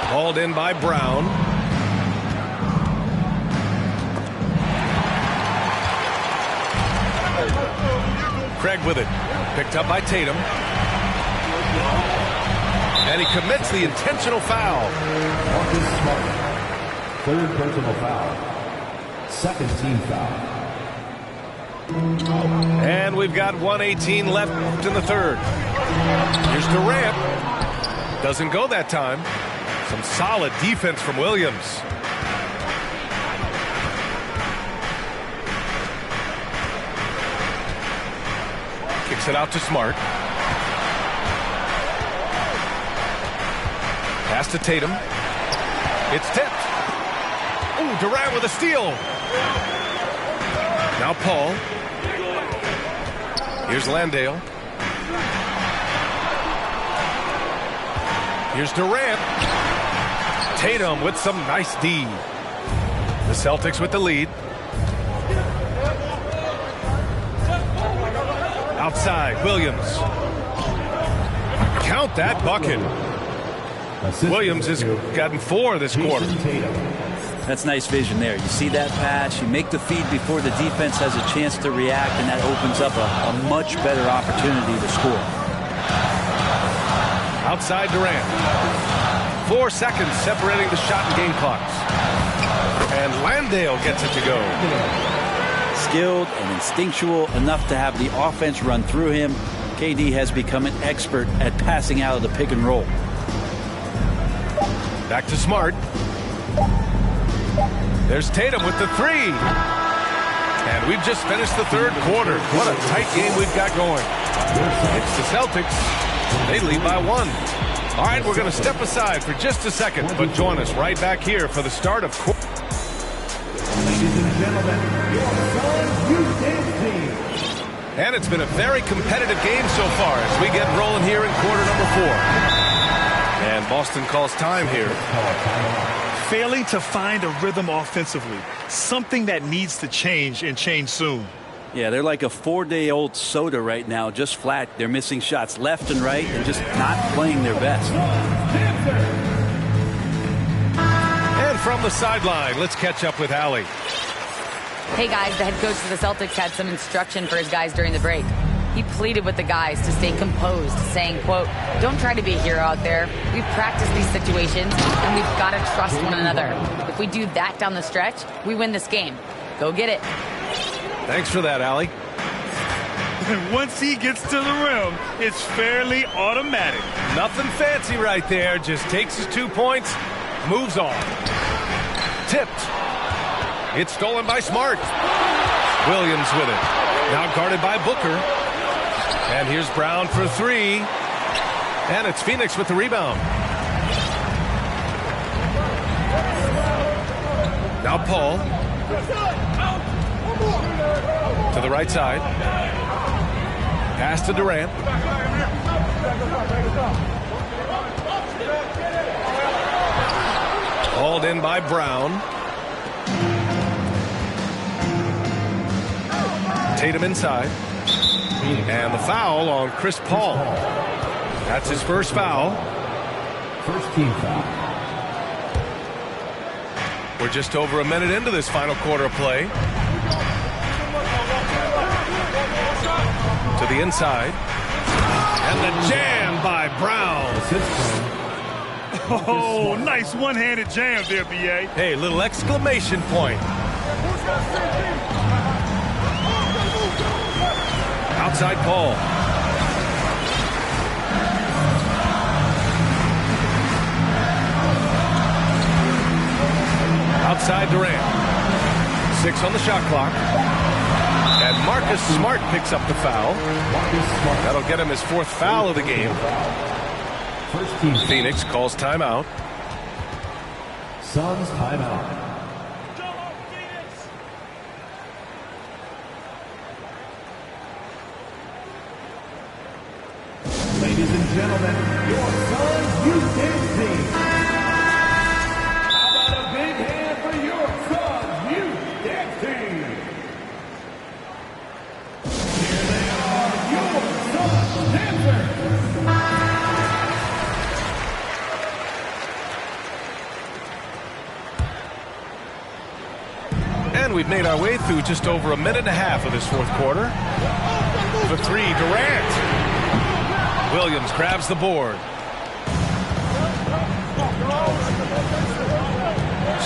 Hauled in by Brown. Craig with it. Picked up by Tatum. And he commits the intentional foul. Marcus Smart. 3rd personal foul. 2nd team foul. And we've got 1:18 left in the 3rd. Here's Durant. Doesn't go that time. Some solid defense from Williams. Kicks it out to Smart. Pass to Tatum. It's tipped. Ooh, Durant with a steal. Now Paul. Here's Landale. Here's Durant. Tatum with some nice D. The Celtics with the lead. Outside, Williams. Count that bucket. Williams has gotten 4 this quarter. That's nice vision there. You see that pass, you make the feed before the defense has a chance to react, and that opens up a much better opportunity to score. Outside Durant. 4 seconds separating the shot and game clocks. And Landale gets it to go. Skilled and instinctual enough to have the offense run through him. KD has become an expert at passing out of the pick and roll. Back to Smart. There's Tatum with the 3. And we've just finished the 3rd quarter. What a tight game we've got going. It's the Celtics. They lead by 1. All right, we're going to step aside for just a second, but join us right back here for the start of quarter. Ladies and gentlemen, your Suns Youth Dance Team. And it's been a very competitive game so far as we get rolling here in quarter number 4. And Boston calls time here. Failing to find a rhythm offensively, something that needs to change and change soon. Yeah, they're like a 4-day-old soda right now, just flat. They're missing shots left and right and just not playing their best. And from the sideline, let's catch up with Allie. Hey guys, the head coach of the Celtics had some instruction for his guys during the break. He pleaded with the guys to stay composed, saying, quote, "Don't try to be a hero out there. We've practiced these situations, and we've got to trust one another. If we do that down the stretch, we win this game. Go get it." Thanks for that, Allie. And once he gets to the rim, it's fairly automatic. Nothing fancy right there. Just takes his 2 points, moves on. Tipped. It's stolen by Smart. Williams with it. Now guarded by Booker. And here's Brown for 3. And it's Phoenix with the rebound. Now Paul. To the right side. Pass to Durant. Hauled in by Brown. Tatum inside. And the foul on Chris Paul. That's his first foul. First team foul. We're just over a minute into this final quarter of play. To the inside. And the jam by Brown. Oh, nice one-handed jam there, B.A. Hey, little exclamation point. Outside Paul. Outside Durant. 6 on the shot clock. And Marcus Smart picks up the foul. That'll get him his 4th foul of the game. First team. Phoenix calls timeout. Suns timeout. Ladies and gentlemen, your Suns youth dance team. How about a big hand for your Suns youth dance team? Here they are, your Suns dancers. And we've made our way through just over a minute and a half of this 4th quarter. For 3, Durant. Williams grabs the board.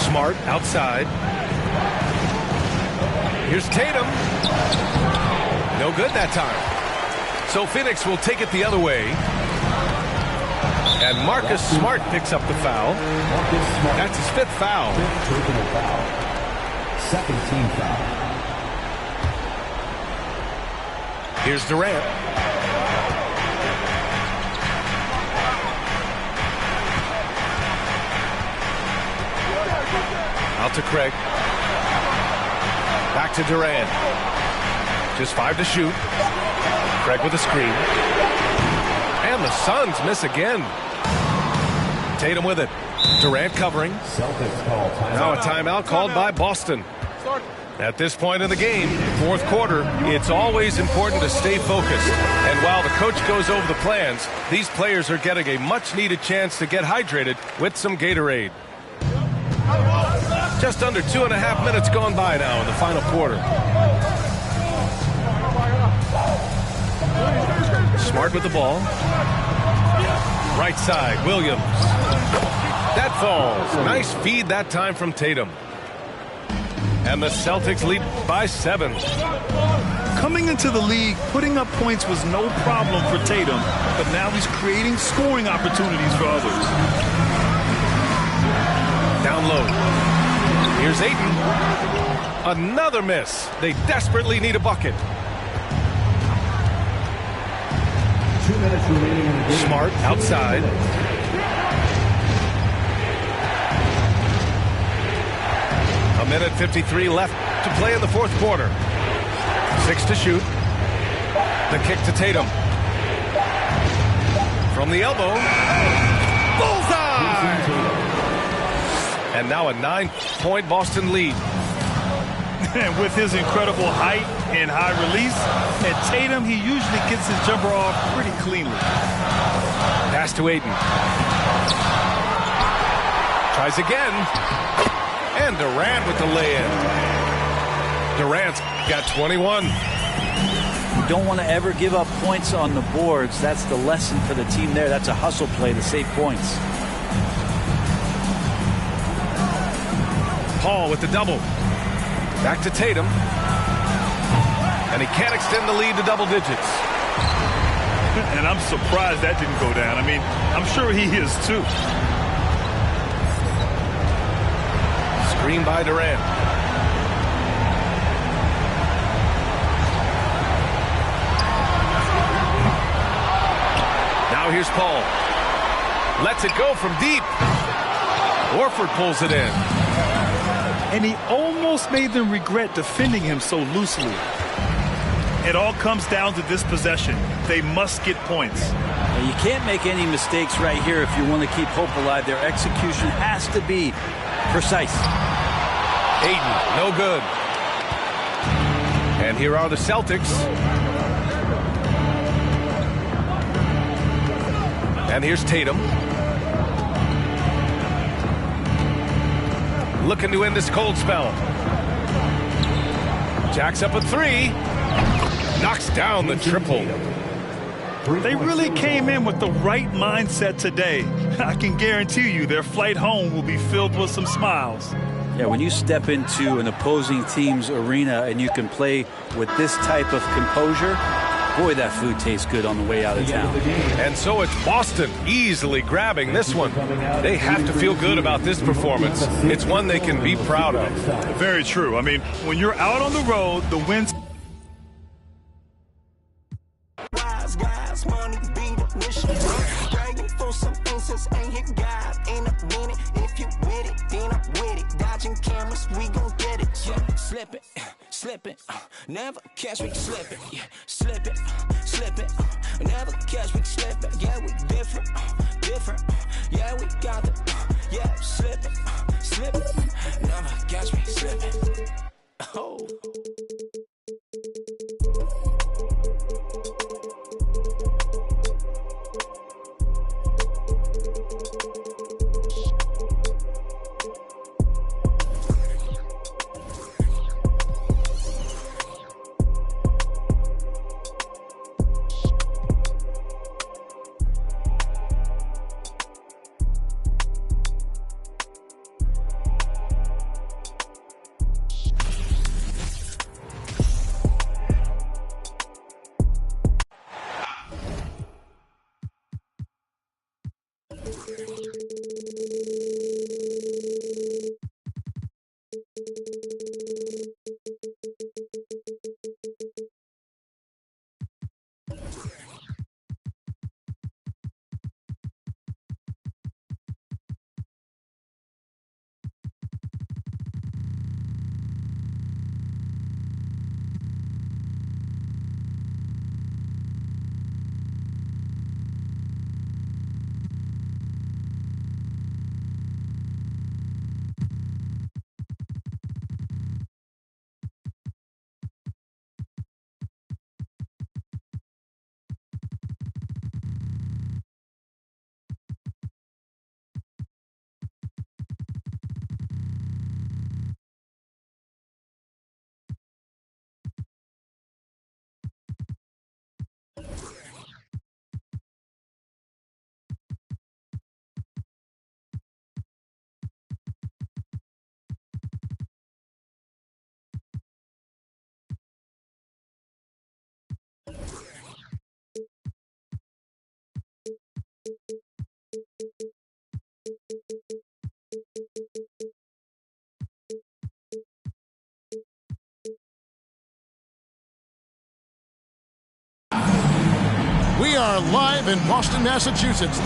Smart outside. Here's Tatum. No good that time. So Phoenix will take it the other way. And Marcus Smart picks up the foul. That's his 5th foul. Second team foul. Here's Durant. Out to Craig. Back to Durant. Just 5 to shoot. Craig with a screen. And the Suns miss again. Tatum with it. Durant covering. Celtics call timeout. Now a timeout called by Boston. At this point in the game, 4th quarter, it's always important to stay focused. And while the coach goes over the plans, these players are getting a much-needed chance to get hydrated with some Gatorade. Just under 2.5 minutes gone by now in the final quarter. Smart with the ball. Right side, Williams. That falls. Nice feed that time from Tatum. And the Celtics lead by 7. Coming into the league, putting up points was no problem for Tatum, but now he's creating scoring opportunities for others. Down low. Here's Ayton. Another miss. They desperately need a bucket. 2 minutes remaining in the game. Smart outside. A minute 53 left to play in the 4th quarter. 6 to shoot. The kick to Tatum. From the elbow. Bullseye! And now a 9-point Boston lead. And with his incredible height and high release, at Tatum, he usually gets his jumper off pretty cleanly. Pass to Ayton. Tries again. And Durant with the lay-in. Durant's got 21. You don't want to ever give up points on the boards. That's the lesson for the team there. That's a hustle play to save points. Paul with the double. Back to Tatum. And he can't extend the lead to double digits. And I'm surprised that didn't go down. I mean, I'm sure he is too. Screen by Durant. Now here's Paul. Lets it go from deep. Horford pulls it in. And he almost made them regret defending him so loosely. It all comes down to this possession. They must get points. And you can't make any mistakes right here if you want to keep hope alive. Their execution has to be precise. Ayton, no good. And here are the Celtics. And here's Tatum. Looking to end this cold spell. Jacks up a three. Knocks down the triple. They really came in with the right mindset today. I can guarantee you their flight home will be filled with some smiles. Yeah, when you step into an opposing team's arena and you can play with this type of composure, boy, that food tastes good on the way out of town. And so it's Boston easily grabbing this one. They have to feel good about this performance. It's one they can be proud of. Very true. I mean, when you're out on the road, the wins. Money be the mission. Bragging for some instance, ain't hit God in a minute. If you with it, then I'm with it. Dodging cameras, we gon' get it. Yeah, slip it, never catch me slipping. Yeah, slip it, never catch me slipping. Yeah, we different, Yeah, we got the, yeah, slip it, never catch me slipping. Oh. We are live in Boston, Massachusetts.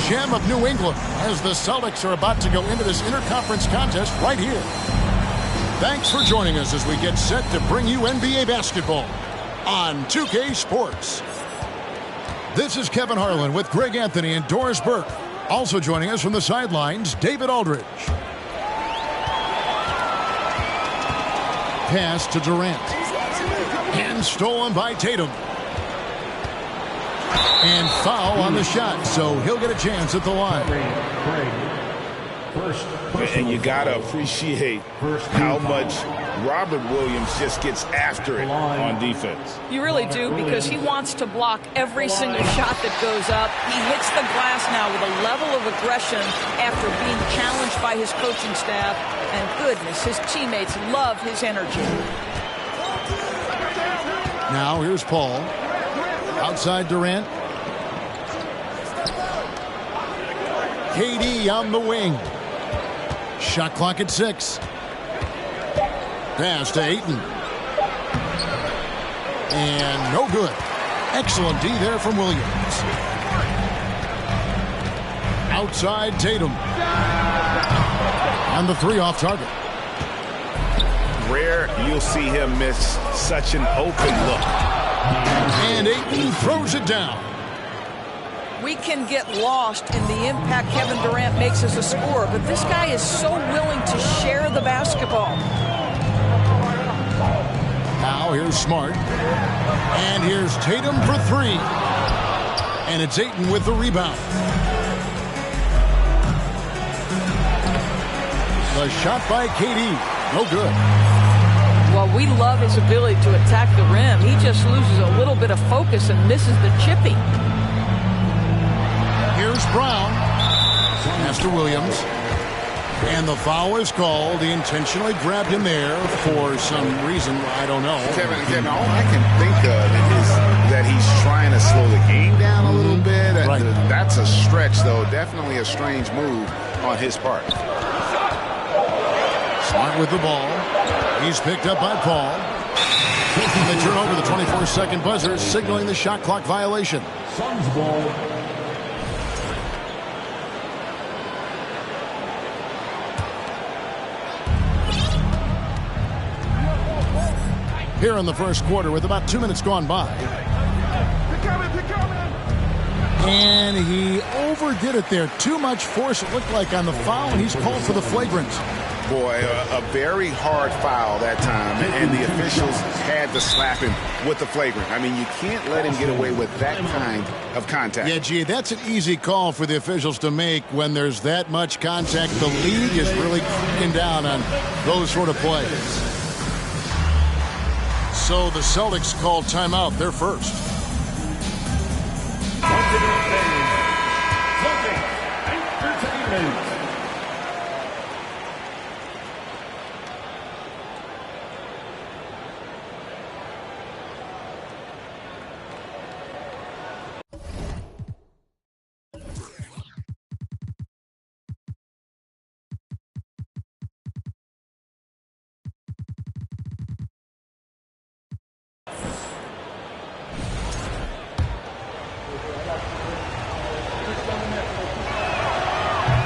gem of New England as the Celtics are about to go into this interconference contest right here. Thanks for joining us as we get set to bring you NBA basketball on 2K Sports. This is Kevin Harlan with Greg Anthony and Doris Burke. Also joining us from the sidelines, David Aldridge. Pass to Durant. And stolen by Tatum. And foul on the shot, so he'll get a chance at the line. And you got to appreciate how much Robert Williams just gets after it on defense. You really do, because he wants to block every single shot that goes up. He hits the glass now with a level of aggression after being challenged by his coaching staff. And goodness, his teammates love his energy. Now here's Paul. Outside Durant. KD on the wing. Shot clock at 6. Pass to Ayton. And no good. Excellent D there from Williams. Outside Tatum. And the 3 off target. Rare you'll see him miss such an open look. And Ayton throws it down. We can get lost in the impact Kevin Durant makes as a scorer, but this guy is so willing to share the basketball. Now here's Smart. And here's Tatum for 3. And it's Ayton with the rebound. The shot by KD. No good. Well, we love his ability to attack the rim. He just loses a little bit of focus and misses the chipping. Here's Brown. Pass to Williams. And the foul is called. He intentionally grabbed him there for some reason. I don't know. Kevin, all I can think of is that he's trying to slow the game down a little bit. Right. That's a stretch, though. Definitely a strange move on his part. Smart with the ball. He's picked up by Paul. They turn over the 24-second buzzer, signaling the shot clock violation. Suns ball. Here in the first quarter with about 2 minutes gone by. And he overdid it there. Too much force, it looked like, on the foul, and he's called for the flagrant. Boy, a very hard foul that time, and the officials had to slap him with the flagrant. I mean, you can't let him get away with that kind of contact. Yeah, gee, that's an easy call for the officials to make when there's that much contact. The league is really cracking down on those sort of plays. So the Celtics call timeout. They're first. Entertainment.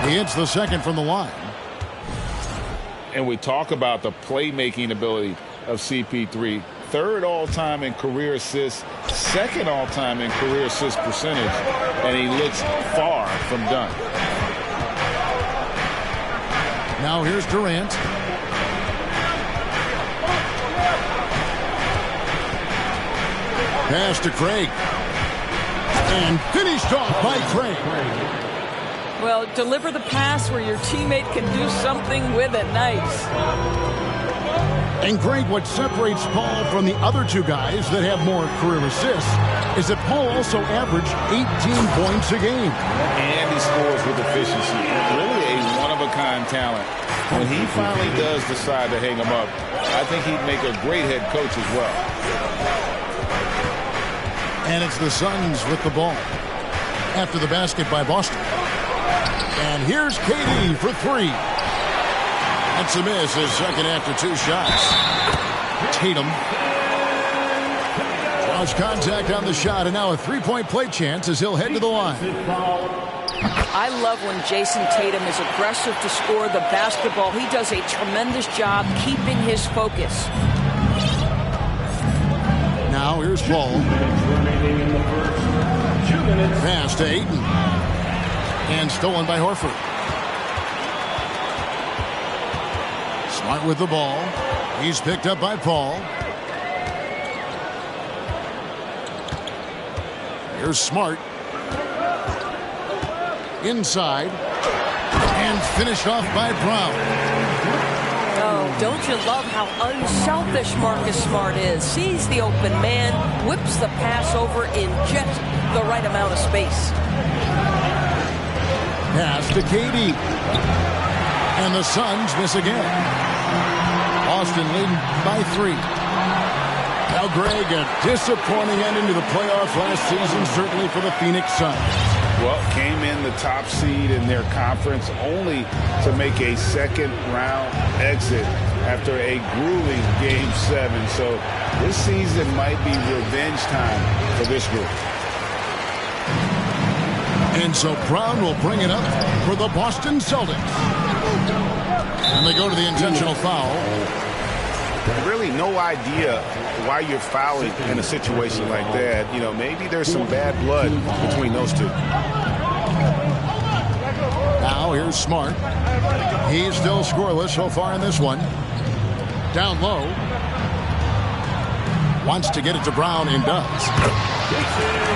He hits the second from the line. And we talk about the playmaking ability of CP3. Third all-time in career assists, second all-time in career assist percentage, and he looks far from done. Now here's Durant. Pass to Craig. And finished off by Craig. Well, deliver the pass where your teammate can do something with it. Nice. And Greg, what separates Paul from the other two guys that have more career assists is that Paul also averaged 18 points a game. And he scores with efficiency. Really a one-of-a-kind talent. When he finally does decide to hang him up, I think he'd make a great head coach as well. And it's the Suns with the ball. After the basket by Boston. And here's KD for 3. That's a miss, his second after 2 shots. Tatum draws contact on the shot, and now a 3-point play chance as he'll head to the line. I love when Jason Tatum is aggressive to score the basketball. He does a tremendous job keeping his focus. Now here's Paul. Pass to Ayton. And stolen by Horford. Smart with the ball. He's picked up by Paul. Here's Smart. Inside. And finished off by Brown. Oh, don't you love how unselfish Marcus Smart is? Sees the open man, whips the pass over in just the right amount of space. Pass to KD. And the Suns miss again. Boston leading by 3. Now, Greg, a disappointing ending to the playoffs last season, certainly for the Phoenix Suns. Well, came in the top seed in their conference only to make a second-round exit after a grueling Game 7. So this season might be revenge time for this group. And so Brown will bring it up for the Boston Celtics. And they go to the intentional foul. Really no idea why you're fouling in a situation like that. You know, maybe there's some bad blood between those two. Now here's Smart. He's still scoreless so far in this one. Down low. Wants to get it to Brown and does.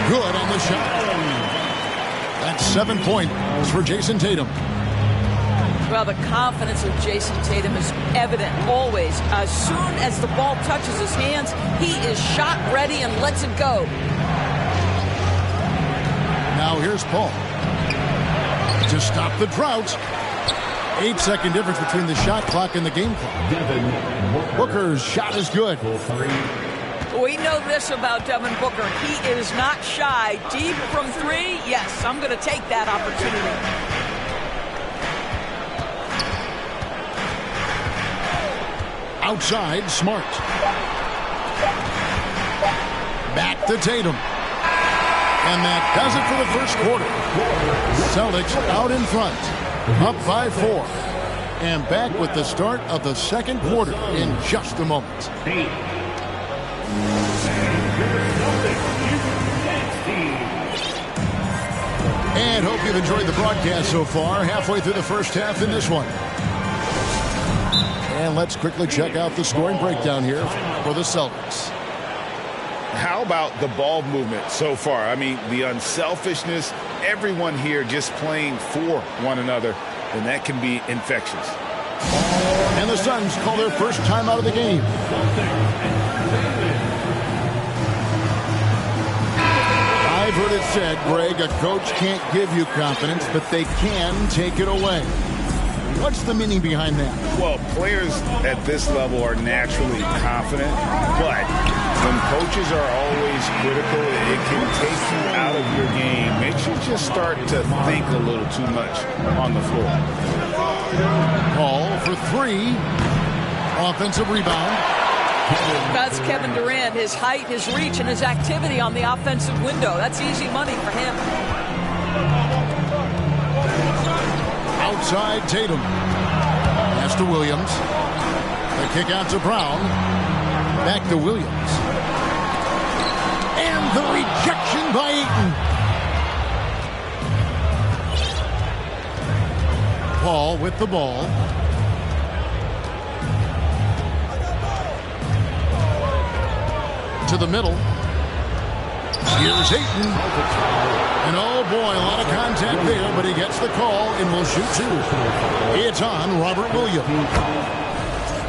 Good on the shot. That's 7 points for Jason Tatum. Well, the confidence of Jason Tatum is evident always. As soon as the ball touches his hands, he is shot ready and lets it go. Now here's Paul. To stop the drought. 8-second difference between the shot clock and the game clock. Booker's shot is good. We know this about Devin Booker. He is not shy. Deep from 3, yes, I'm going to take that opportunity. Outside, Smart. Back to Tatum. And that does it for the first quarter. Celtics out in front. Up by 4. And back with the start of the second quarter in just a moment. And hope you've enjoyed the broadcast so far. Halfway through the first half in this one. And let's quickly check out the scoring breakdown here for the Celtics. How about the ball movement so far? I mean, the unselfishness, everyone here just playing for one another, and that can be infectious. And the Suns call their first time out of the game. I've heard it said, Greg, a coach can't give you confidence, but they can take it away. What's the meaning behind that? Well, players at this level are naturally confident, but when coaches are always critical, it can take you out of your game. Makes you just start to think a little too much on the floor. Paul for 3. Offensive rebound. That's Kevin Durant. His height, his reach, and his activity on the offensive window. That's easy money for him. Outside Tatum. Pass to Williams. The kick out to Brown. Back to Williams. And the rejection by Ayton. Paul with the ball. To the middle. Here's Ayton. And oh boy, a lot of contact there, but he gets the call and will shoot 2. It's on Robert Williams.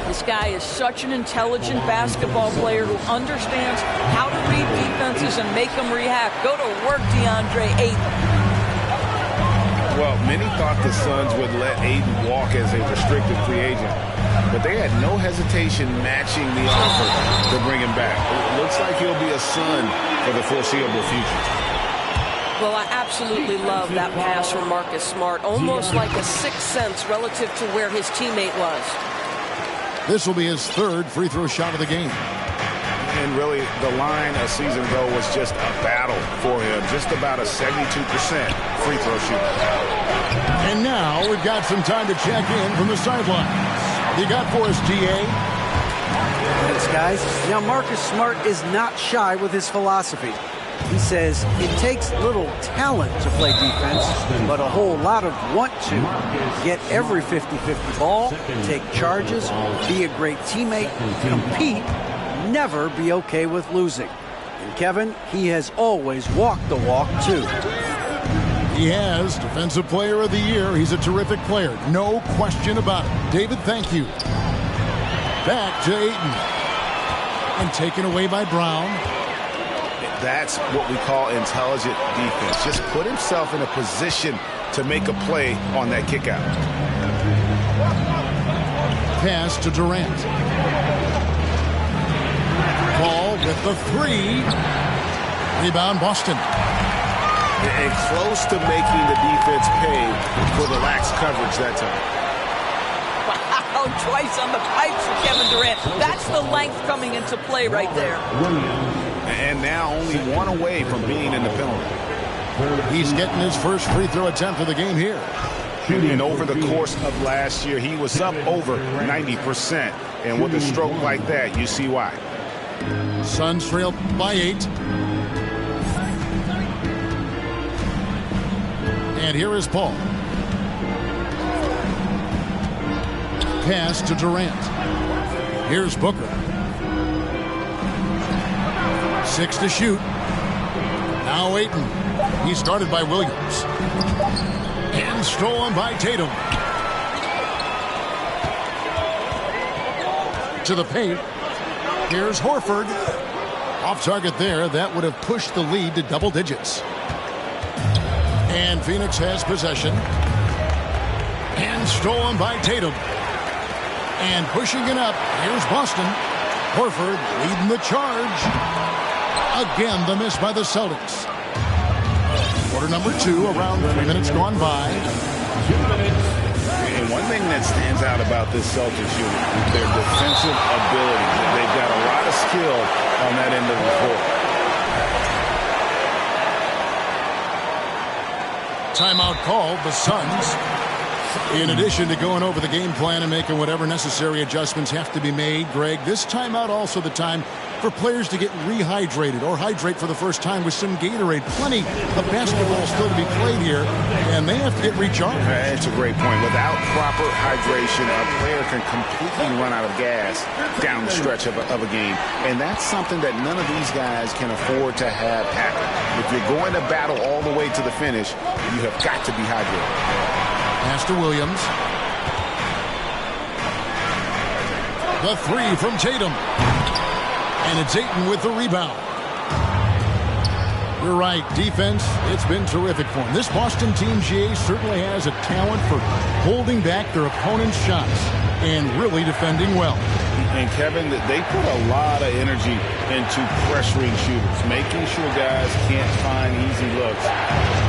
This guy is such an intelligent basketball player who understands how to read defenses and make them react. Go to work, DeAndre Ayton. Well, many thought the Suns would let Ayton walk as a restricted free agent, but they had no hesitation matching the offer to bring him back. It looks like he'll be a Sun for the foreseeable future. Well, I absolutely love that pass from Marcus Smart, almost like a sixth sense relative to where his teammate was. This will be his 3rd free throw shot of the game. And really, the line a season ago was just a battle for him. Just about a 72% free throw shooter. And now we've got some time to check in from the sidelines. You got for us, GA? Thanks, guys. Now, Marcus Smart is not shy with his philosophy. He says it takes little talent to play defense, but a whole lot of want to. Get every 50-50 ball, take charges, be a great teammate, compete, never be okay with losing. And Kevin, he has always walked the walk, too. He has Defensive Player of the Year. He's a terrific player. No question about it. David, thank you. Back to Ayton. And taken away by Brown. That's what we call intelligent defense. Just put himself in a position to make a play on that kick out. Pass to Durant. Ball with the three. Rebound Boston. And close to making the defense pay for the lax coverage that time. Wow, twice on the pipes for Kevin Durant. That's the length coming into play right there. And now only one away from being in the penalty. He's getting his first free throw attempt of the game here. And over the course of last year, he was up over 90%. And with a stroke like that, you see why. Suns trail by 8. And here is Paul. Pass to Durant. Here's Booker. 6 to shoot. Now Ayton. He's guarded by Williams. And stolen by Tatum. To the paint. Here's Horford. Off target there. That would have pushed the lead to double digits. And Phoenix has possession. And stolen by Tatum. And pushing it up. Here's Boston. Horford leading the charge. Again, the miss by the Celtics. Quarter number 2, around 3 minutes gone by. And one thing that stands out about this Celtics unit is their defensive ability. They've got a lot of skill on that end of the floor. Timeout called, the Suns. In addition to going over the game plan and making whatever necessary adjustments have to be made, Greg, this timeout also the time for players to get rehydrated or hydrate for the first time with some Gatorade. Plenty of basketball still to be played here, and they have to get recharged. That's a great point. Without proper hydration, a player can completely run out of gas down the stretch of a game, and that's something that none of these guys can afford to have happen. If you're going to battle all the way to the finish, you have got to be hydrated. Pass to Williams. The three from Tatum. And it's Ayton with the rebound. You're right, defense, it's been terrific for him. This Boston team, GA, certainly has a talent for holding back their opponent's shots and really defending well. And Kevin, they put a lot of energy into pressuring shooters, making sure guys can't find easy looks.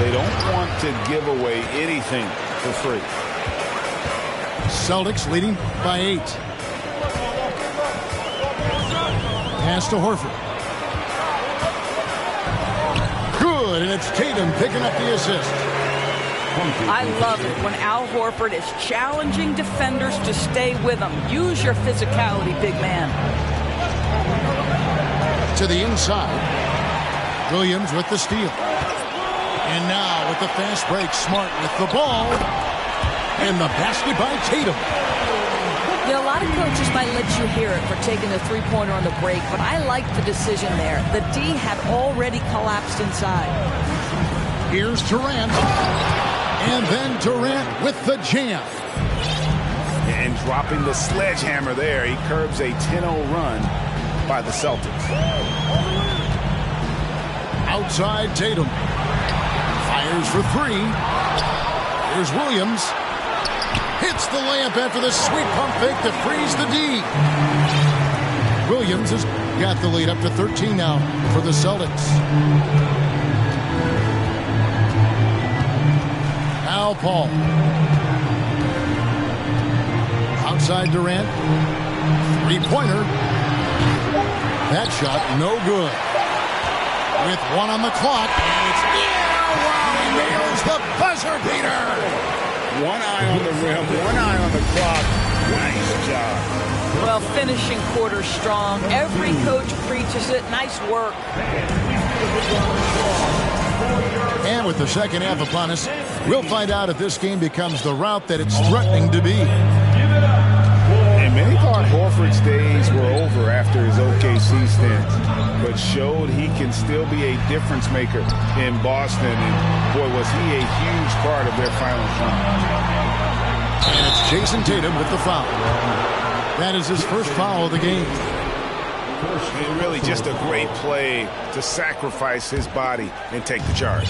They don't want to give away anything for free. Celtics leading by 8. Pass to Horford. Good, and it's Tatum picking up the assist. I love it when Al Horford is challenging defenders to stay with him. Use your physicality, big man. To the inside. Williams with the steal. And now with the fast break, Smart with the ball. And the basket by Tatum. You know, a lot of coaches might let you hear it for taking the three-pointer on the break, but I like the decision there. The D had already collapsed inside. Here's Durant. And then Durant with the jam. And dropping the sledgehammer there, he curbs a 10-0 run by the Celtics. Outside Tatum. Fires for 3. Here's Williams. Hits the layup after the sweet pump fake to freeze the D. Williams has got the lead up to 13 now for the Celtics. Now Paul. Outside Durant. Three-pointer. That shot no good. With 1 on the clock. And it's wow, he nails the buzzer beater. One eye on the rim, one eye on the clock. Nice job. Well, finishing quarter strong. Every coach preaches it. Nice work. And with the second half upon us, we'll find out if this game becomes the route that it's threatening to be. And many thought Horford's days were over after his OKC stint, but showed he can still be a difference maker in Boston. And boy, was he a huge part of their final run. And it's Jason Tatum with the foul. That is his first foul of the game. And really just a great play to sacrifice his body and take the charge.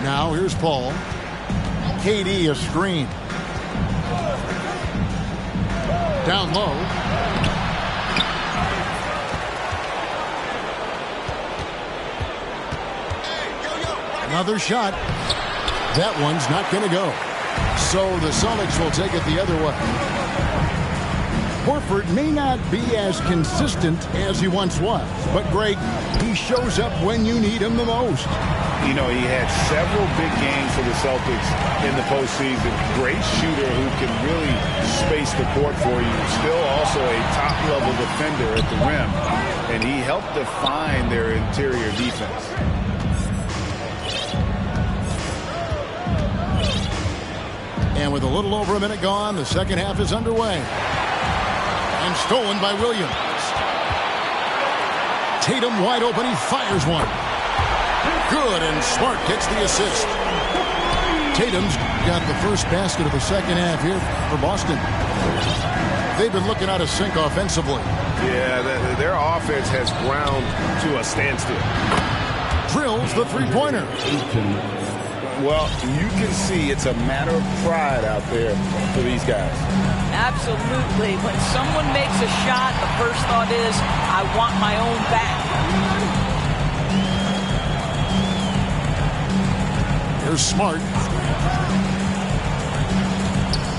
Now here's Paul. KD a screen. Down low. Another shot. That one's not going to go. So the Celtics will take it the other way. Horford may not be as consistent as he once was, but Greg, he shows up when you need him the most. You know, he had several big games for the Celtics in the postseason. Great shooter who can really space the court for you. Still also a top-level defender at the rim. And he helped define their interior defense. And with a little over a minute gone, the second half is underway. And stolen by Williams. Tatum wide open. He fires one. Good, and Smart gets the assist. Tatum's got the first basket of the second half here for Boston. They've been looking out of sync offensively. Yeah, their offense has ground to a standstill. Drills the three-pointer. Well, you can see it's a matter of pride out there for these guys. Absolutely. When someone makes a shot, the first thought is, I want my own back. Here's Smart.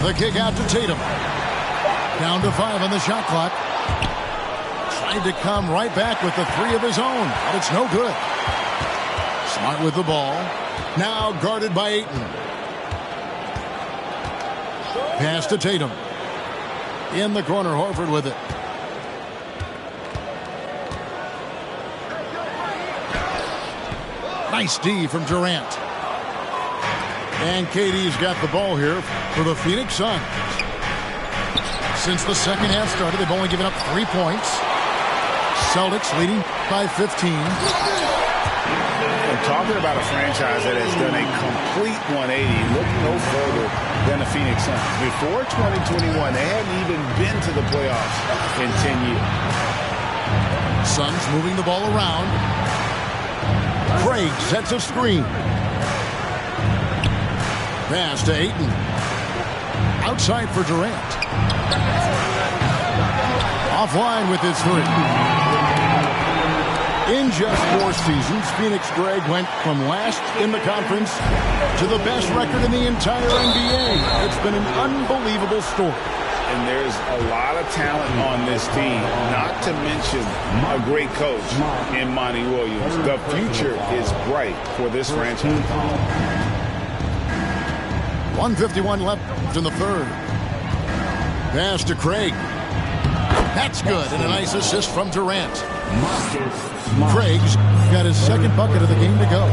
The kick out to Tatum. Down to 5 on the shot clock. Tried to come right back with the 3 of his own, but it's no good. Smart with the ball. Now guarded by Ayton. Pass to Tatum. In the corner, Horford with it. Nice D from Durant. And KD's got the ball here for the Phoenix Suns. Since the second half started, they've only given up 3 points. Celtics leading by 15. I'm talking about a franchise that has done a complete 180. Look no further than the Phoenix Suns. Before 2021, they hadn't even been to the playoffs in 10 years. Suns moving the ball around. Craig sets a screen. Pass to Ayton. Outside for Durant. Offline with his 3. In just 4 seasons, Phoenix, Greg, went from last in the conference to the best record in the entire NBA. It's been an unbelievable story. And there's a lot of talent on this team, not to mention a great coach in Monty Williams. The future is bright for this franchise. 1:51 left in the third. Pass to Craig. That's good, and a nice assist from Durant. Craig's got his second bucket of the game to go.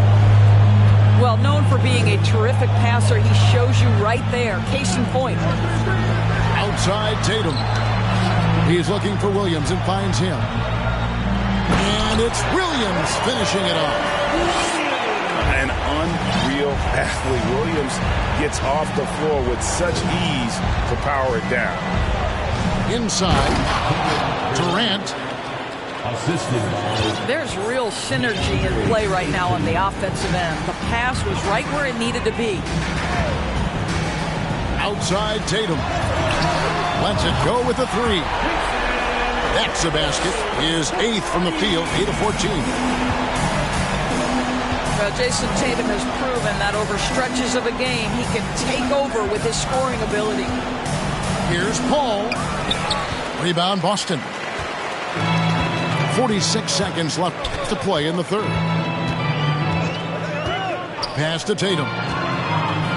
Well, known for being a terrific passer, he shows you right there. Case in point. Outside Tatum. He's looking for Williams and finds him. And it's Williams finishing it off. An unreal athlete. Williams gets off the floor with such ease to power it down. Inside, Durant. There's real synergy in play right now on the offensive end. The pass was right where it needed to be. Outside Tatum. Lets it go with the 3. That's a basket. His 8th from the field, 8 of 14. Well, Jason Tatum has proven that over stretches of a game, he can take over with his scoring ability. Here's Paul. Rebound Boston. 46 seconds left to play in the third. pass to Tatum.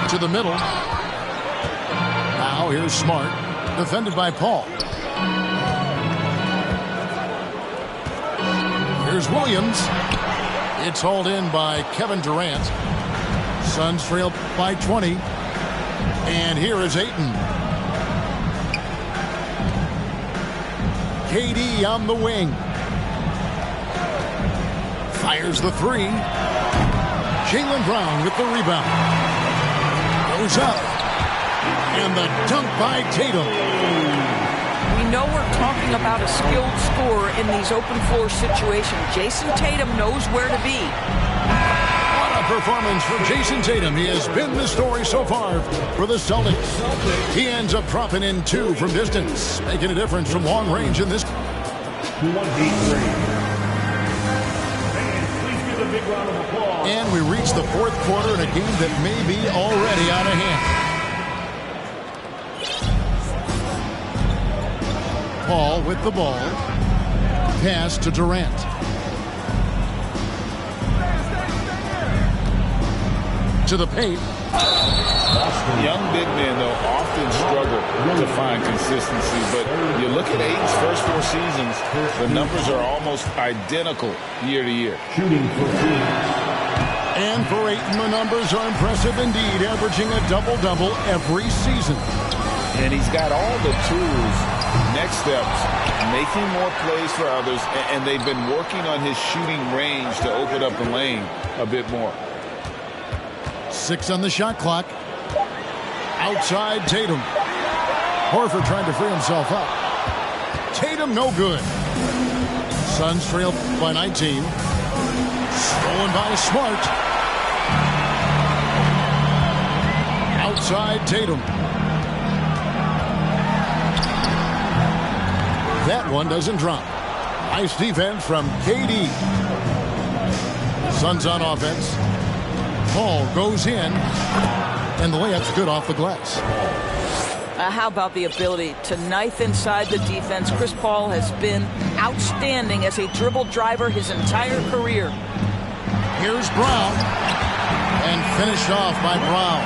To the middle. Now here's Smart. Defended by Paul. Here's Williams. It's hauled in by Kevin Durant. Suns trail by 20. And here is Ayton. KD on the wing. Fires the three. Jaylen Brown with the rebound. Goes up. And the dunk by Tatum. We know we're talking about a skilled scorer in these open floor situations. Jason Tatum knows where to be. What a performance for Jason Tatum. He has been the story so far for the Celtics. He ends up dropping in 2 from distance, making a difference from long range in this. And we reach the fourth quarter in a game that may be already out of hand. Paul with the ball. Pass to Durant. To the paint. Young big men, though, often struggle to find consistency. But you look at Ayton's first 4 seasons, the numbers are almost identical year to year. And for Ayton, the numbers are impressive indeed, averaging a double-double every season. And he's got all the tools. Next steps, making more plays for others, and they've been working on his shooting range to open up the lane a bit more. 6 on the shot clock. Outside Tatum. Horford trying to free himself up. Tatum no good. Suns trail by 19. Stolen by Smart. Outside Tatum. That one doesn't drop. Nice defense from KD. Suns on offense. Paul goes in, and the layup's good off the glass. How about the ability to knife inside the defense? Chris Paul has been outstanding as a dribble driver his entire career. Here's Brown, and finished off by Brown.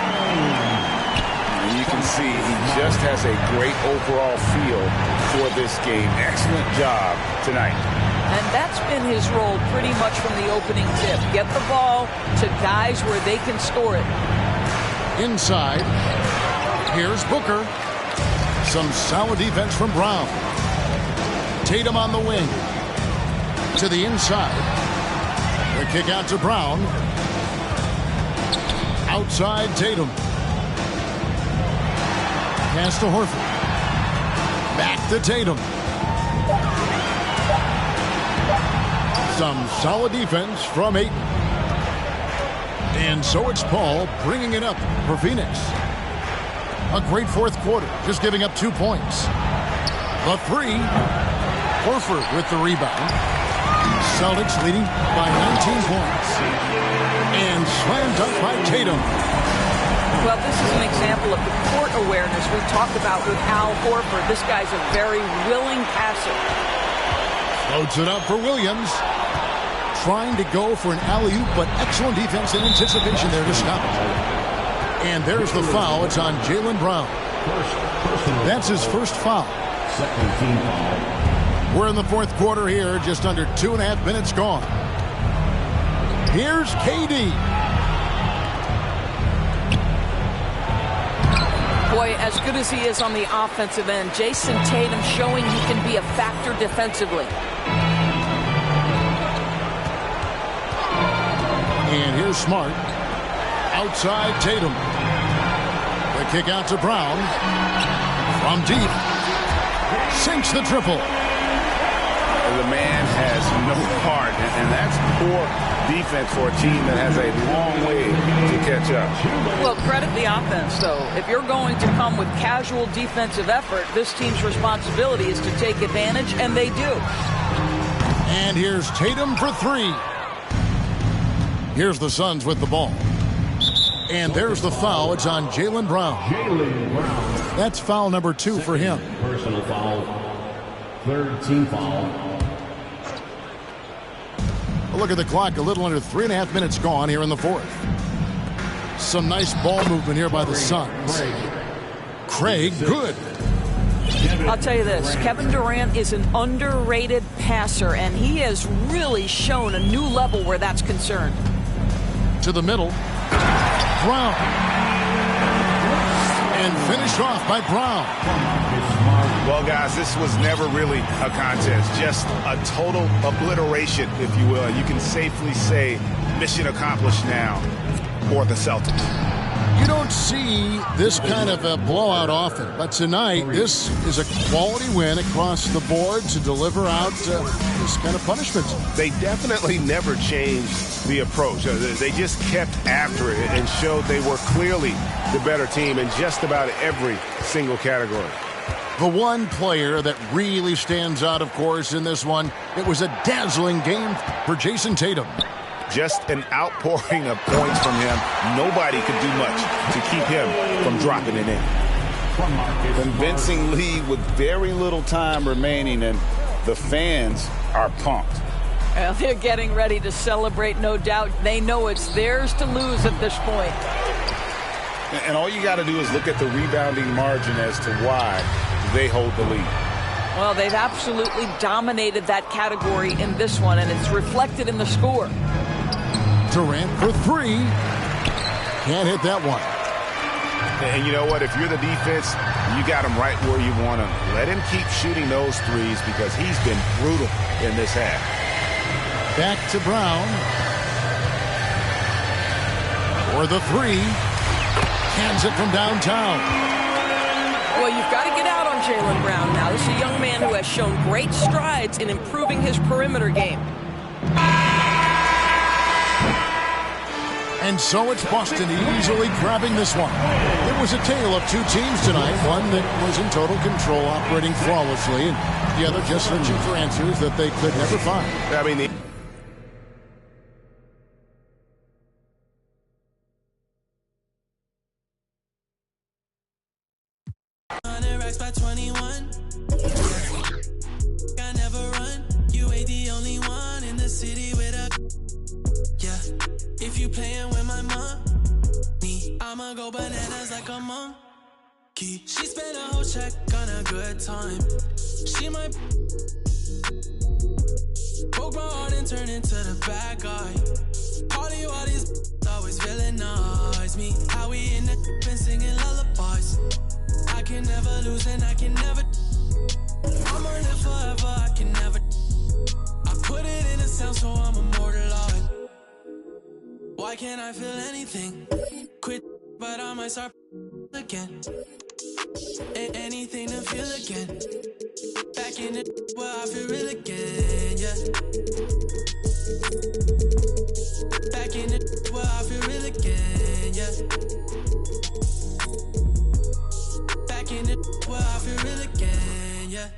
And you can see he just has a great overall feel for this game. Excellent job tonight. And that's been his role pretty much from the opening tip. Get the ball to guys where they can score it. Inside, here's Booker. Some solid defense from Brown. Tatum on the wing. To the inside. The kick out to Brown. Outside Tatum. Pass to Horford. Back to Tatum. Some solid defense from Ayton. And so it's Paul bringing it up for Phoenix. A great fourth quarter, just giving up 2 points. The three. Horford with the rebound. Celtics leading by 19 points. And slam dunk by Tatum. Well, this is an example of the court awareness we talked about with Al Horford. This guy's a very willing passer. Floats it up for Williams. Trying to go for an alley-oop, but excellent defense and anticipation there to stop it. And there's the foul. It's on Jaylen Brown. That's his first foul. We're in the fourth quarter here, just under 2.5 minutes gone. Here's KD. Boy, as good as he is on the offensive end, Jason Tatum showing he can be a factor defensively. And here's Smart. Outside Tatum. The kick out to Brown. From deep. Sinks the triple. The man has no heart, and that's poor defense for a team that has a long way to catch up. Well, credit the offense, though. If you're going to come with casual defensive effort, this team's responsibility is to take advantage, and they do. And here's Tatum for three. Here's the Suns with the ball. And there's the foul. It's on Jaylen Brown. That's foul number 2 for him. Personal foul. Third team foul. Look at the clock. A little under 3.5 minutes gone here in the fourth. Some nice ball movement here by the Suns. Craig, good. I'll tell you this, Kevin Durant is an underrated passer, and he has really shown a new level where that's concerned. To the middle. Brown. And finished off by Brown. Well, guys, this was never really a contest, just a total obliteration, if you will. And you can safely say mission accomplished now for the Celtics. You don't see this kind of a blowout often, but tonight this is a quality win across the board to deliver out this kind of punishment. They definitely never changed the approach. They just kept after it and showed they were clearly the better team in just about every single category. The one player that really stands out, of course, in this one, it was a dazzling game for Jason Tatum. Just an outpouring of points from him. Nobody could do much to keep him from dropping it in. Convincing lead with very little time remaining, and the fans are pumped. Well, they're getting ready to celebrate, no doubt. They know it's theirs to lose at this point. And all you got to do is look at the rebounding margin as to why they hold the lead. Well, they've absolutely dominated that category in this one, and it's reflected in the score. Durant for three. Can't hit that one. And you know what? If you're the defense, you got him right where you want him. Let him keep shooting those threes because he's been brutal in this half. Back to Brown. For the three. Cans it from downtown. Well, you've got to get out on Jaylen Brown now. This is a young man who has shown great strides in improving his perimeter game. And so it's Boston easily grabbing this one. It was a tale of two teams tonight. One that was in total control, operating flawlessly, and the other just searching for answers that they could never find. I mean, by 21. I never run. You ain't the only one in the city with a. Yeah, if you playing with my mom, I'ma go bananas like a monkey. She spent a whole check on a good time. She might broke my heart and turn into the bad guy. All these always villainize me. How we in the been singing lullabies. I can never lose and I can never. I'ma live forever, I can never. I put it in a sound so I'm immortalized. Why can't I feel anything? Quit, but I might start again. Anything to feel again. Back in it where I feel real again, yeah. Back in it where I feel real again, yeah. Back in it where I feel real again, yeah.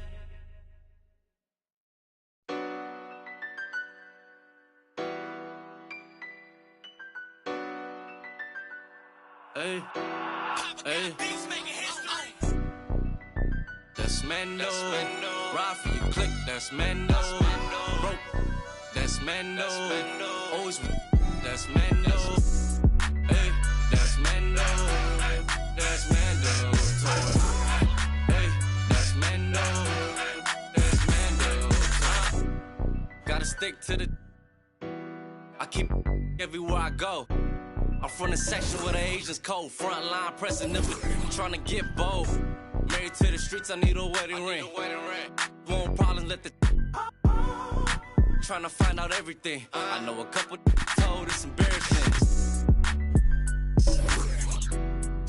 Hey, hey. That's Mando. Ride for your click, that's Mando. Broke, that's Mando. Always, that's Mando. Hey, that's Mando. That's Mando. Hey, that's Mando. That's Mando. Gotta stick to the. I keep everywhere I go. I'm from the section where the Asians cold. Front line pressing them, trying to get bold. Married to the streets, I need a wedding ring. Won't problems, let the trying to find out everything. I know a couple told it's embarrassing.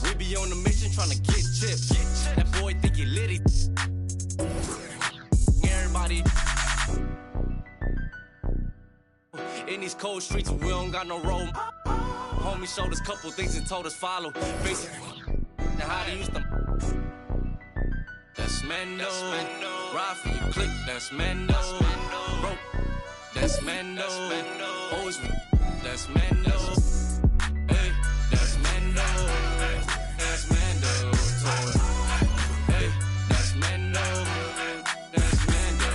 We be on the mission trying to get chips. That boy think he litty. Everybody in these cold streets, we don't got no road. Homie showed us couple things and told us follow. Basically, how to use them. That's Mando. Ride for you, click. That's Mando. Broke. That's Mando. Always. That's Mando. Hey, that's Mando. That's Mando. Hey, that's Mando. That's Mando.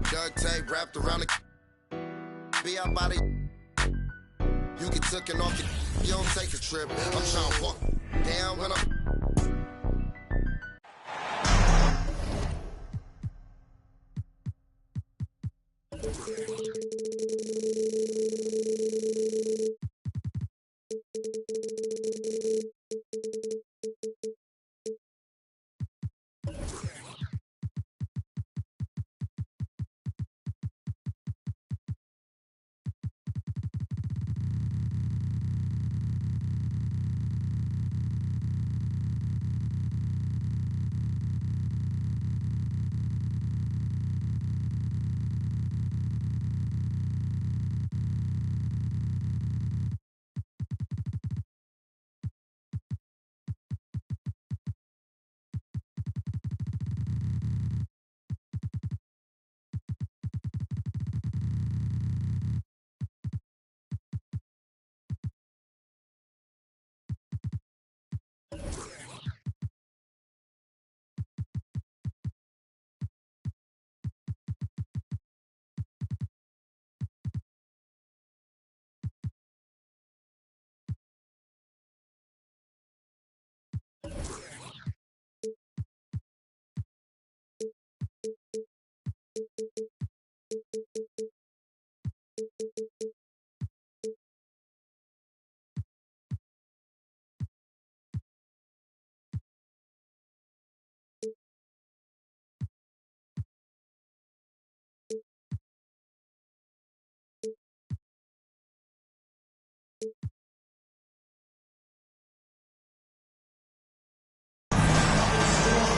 Duct tape wrapped around the. Be out by the. You get taken off your, you don't take a trip. I'm trying to walk down when I'm.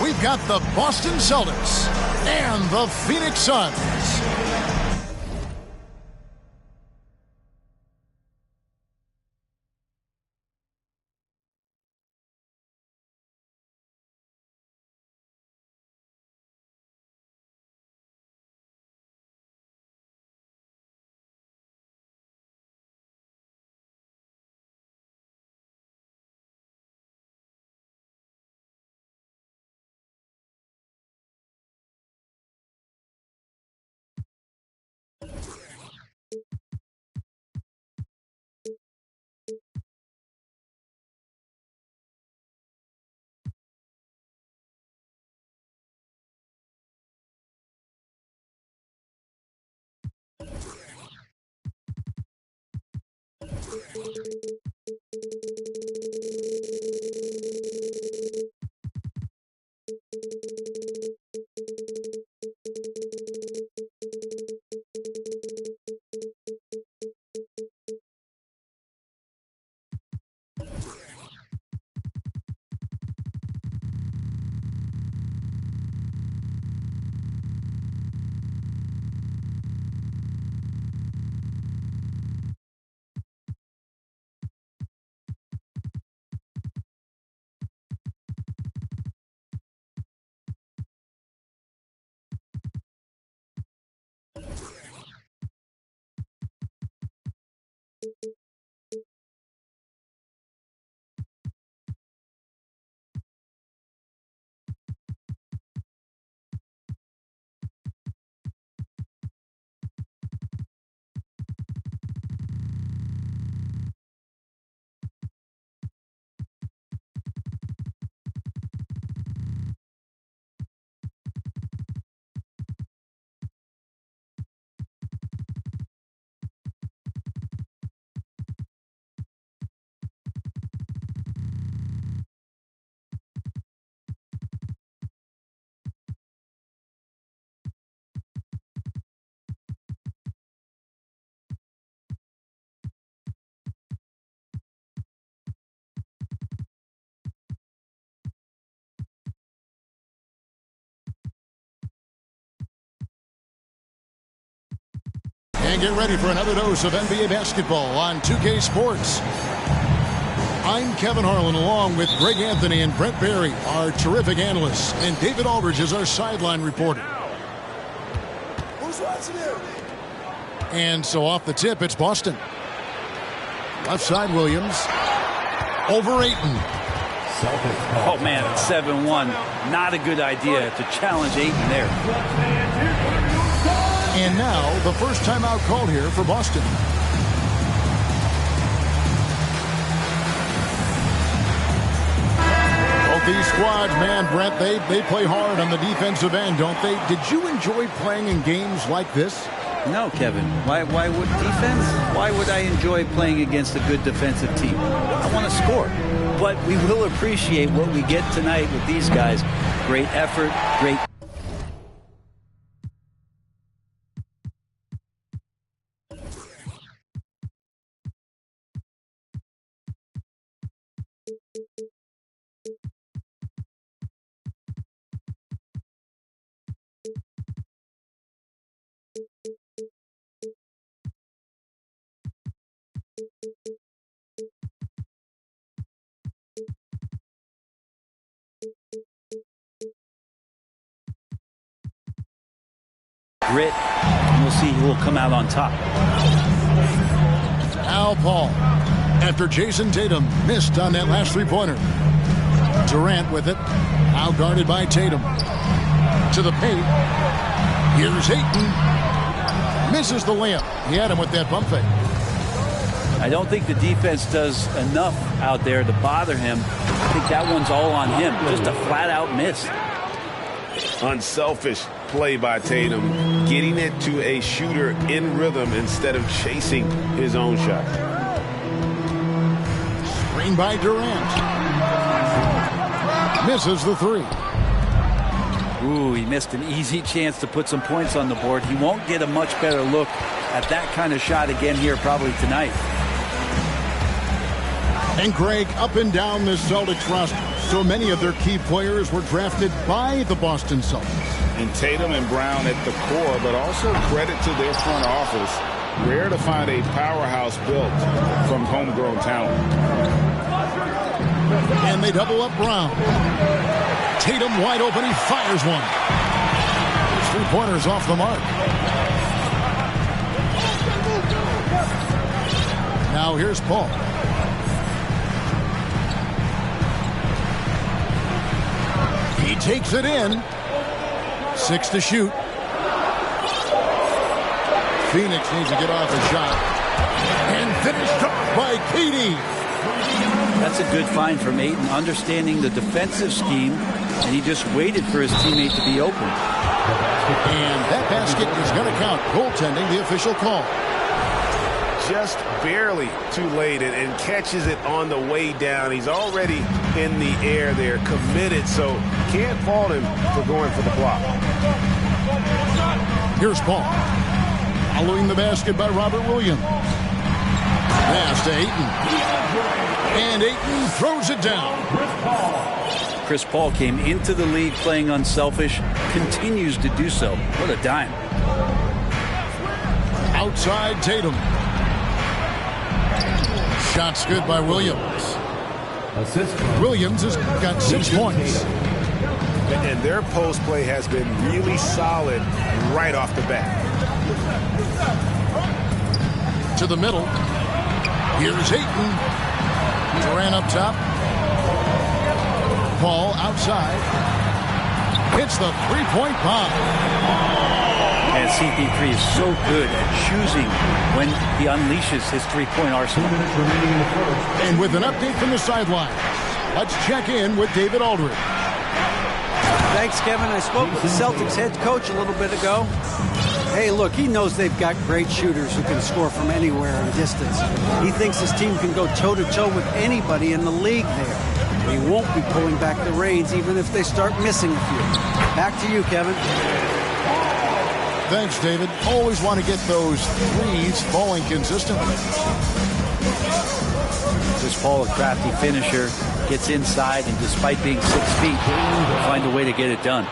We've got the Boston Celtics and the Phoenix Suns. And get ready for another dose of NBA basketball on 2K Sports. I'm Kevin Harlan along with Greg Anthony and Brent Barry, our terrific analysts, and David Aldridge is our sideline reporter. Who's watching it? And so off the tip, it's Boston. Left side, Williams. Over Ayton. Oh, man, it's 7-1. Not a good idea to challenge Ayton there. And now, the first timeout called here for Boston. squads, man, Brent, they play hard on the defensive end, don't they? Did you enjoy playing in games like this? No, Kevin. Why would defense? Why would I enjoy playing against a good defensive team? I want to score. But we will appreciate what we get tonight with these guys. Great effort, great. Grit, and we'll see who will come out on top. Al Paul, after Jason Tatum missed on that last three-pointer. Durant with it, out-guarded by Tatum. To the paint, here's Ayton. Misses the layup. He had him with that bump fake. I don't think the defense does enough out there to bother him. I think that one's all on him. Just a flat-out miss. Unselfish play by Tatum, getting it to a shooter in rhythm instead of chasing his own shot. Screen by Durant. Misses the three. Ooh, he missed an easy chance to put some points on the board. He won't get a much better look at that kind of shot again here probably tonight. And Greg, up and down this Celtics roster, so many of their key players were drafted by the Boston Celtics. And Tatum and Brown at the core, but also credit to their front office. Rare to find a powerhouse built from homegrown talent. And they double up Brown. Tatum wide open, he fires one. His three-pointers off the mark. Now here's Paul. He takes it in. 6 to shoot. Phoenix needs to get off a shot. And finished off by KD. That's a good find from Ayton, understanding the defensive scheme, and he just waited for his teammate to be open. And that basket is going to count. Goaltending, the official call. Just barely too late and catches it on the way down. He's already in the air there, committed, so can't fault him for going for the block. Here's Paul. Following the basket by Robert Williams. Pass to Ayton. And Ayton throws it down. Chris Paul came into the league playing unselfish, continues to do so. What a dime. Outside Tatum. Shot's good by Williams. Williams has got 6 points. And their post play has been really solid right off the bat. To the middle. Here's Ayton. Durant up top. Paul outside. Hits the three-point bomb. And CP3 is so good at choosing when he unleashes his three-point arsenal. And with an update from the sideline, let's check in with David Aldridge. Thanks, Kevin. I spoke with the Celtics head coach a little bit ago. Hey, look, he knows they've got great shooters who can score from anywhere and distance. He thinks his team can go toe-to-toe with anybody in the league there. He won't be pulling back the reins even if they start missing a few. Back to you, Kevin. Thanks, David. Always want to get those threes falling consistently. Chris Paul, a crafty finisher, gets inside, and despite being 6 feet, will find a way to get it done.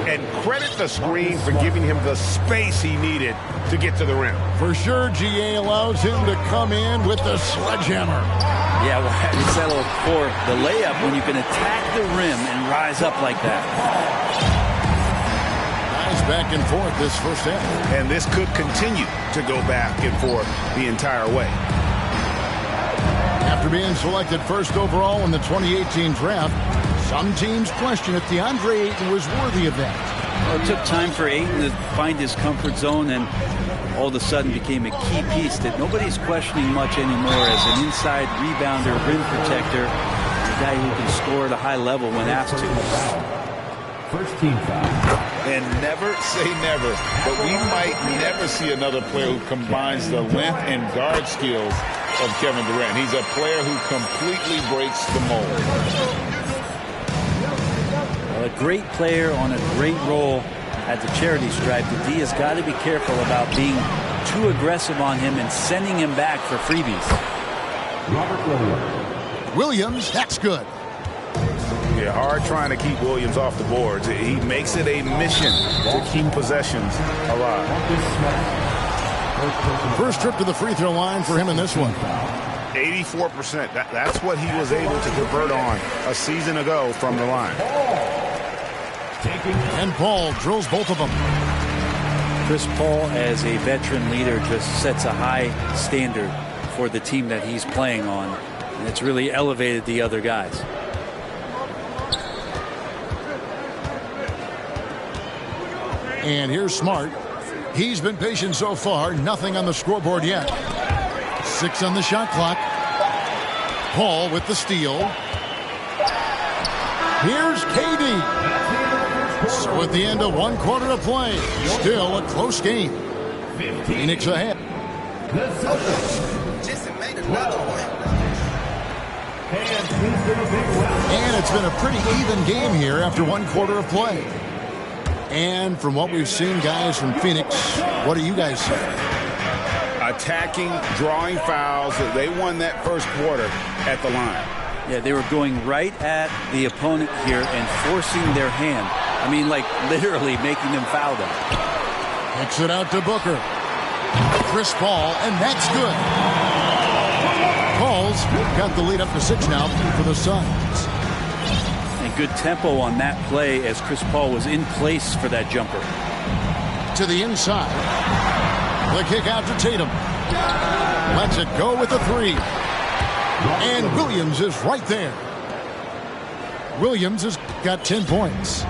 And credit the screen for giving him the space he needed to get to the rim. For sure, GA allows him to come in with the sledgehammer. Yeah, well, how do you settle for the layup when you can attack the rim and rise up like that? Back and forth this first half. And this could continue to go back and forth the entire way. After being selected first overall in the 2018 draft, some teams question if DeAndre Ayton was worthy of that. Well, it took time for Ayton to find his comfort zone and all of a sudden became a key piece that nobody's questioning much anymore as an inside rebounder, rim protector. guy who can score at a high level when asked to. First team foul. And never say never, but we might never see another player who combines the length and guard skills of Kevin Durant. He's a player who completely breaks the mold. Well, a great player on a great role at the charity stripe. The D has got to be careful about being too aggressive on him and sending him back for freebies. Robert Williams. Williams, that's good. Yeah, hard trying to keep Williams off the boards. He makes it a mission to keep possessions alive. First trip to the free throw line for him in this one. 84%. That's what he was able to convert on a season ago from the line. And Paul drills both of them. Chris Paul, as a veteran leader, just sets a high standard for the team that he's playing on. And it's really elevated the other guys. And here's Smart. He's been patient so far. Nothing on the scoreboard yet. 6 on the shot clock. Paul with the steal. Here's KD. So at the end of 1 quarter of play, still a close game. Phoenix ahead. And it's been a pretty even game here after 1 quarter of play. And from what we've seen, guys, from Phoenix, what do you guys say? Attacking, drawing fouls. They won that first quarter at the line. Yeah, they were going right at the opponent here and forcing their hand. I mean, like literally making them foul them. Kicks it out to Booker. Chris Paul, and that's good. Paul's got the lead up to 6 now for the Suns. And good tempo on that play as Chris Paul was in place for that jumper. To the inside. The kick out to Tatum. Lets it go with the 3. And Williams is right there. Williams has got 10 points.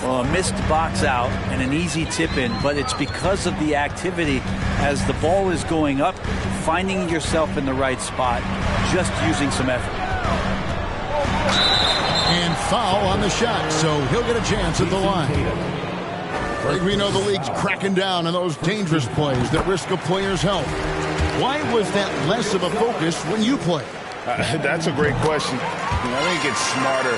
Well, a missed box out and an easy tip in, but it's because of the activity as the ball is going up, finding yourself in the right spot, just using some effort. And foul on the shot, so he'll get a chance at the line. I think we know the league's cracking down on those dangerous plays that risk a player's health. Why was that less of a focus when you play? That's a great question. I think it's smarter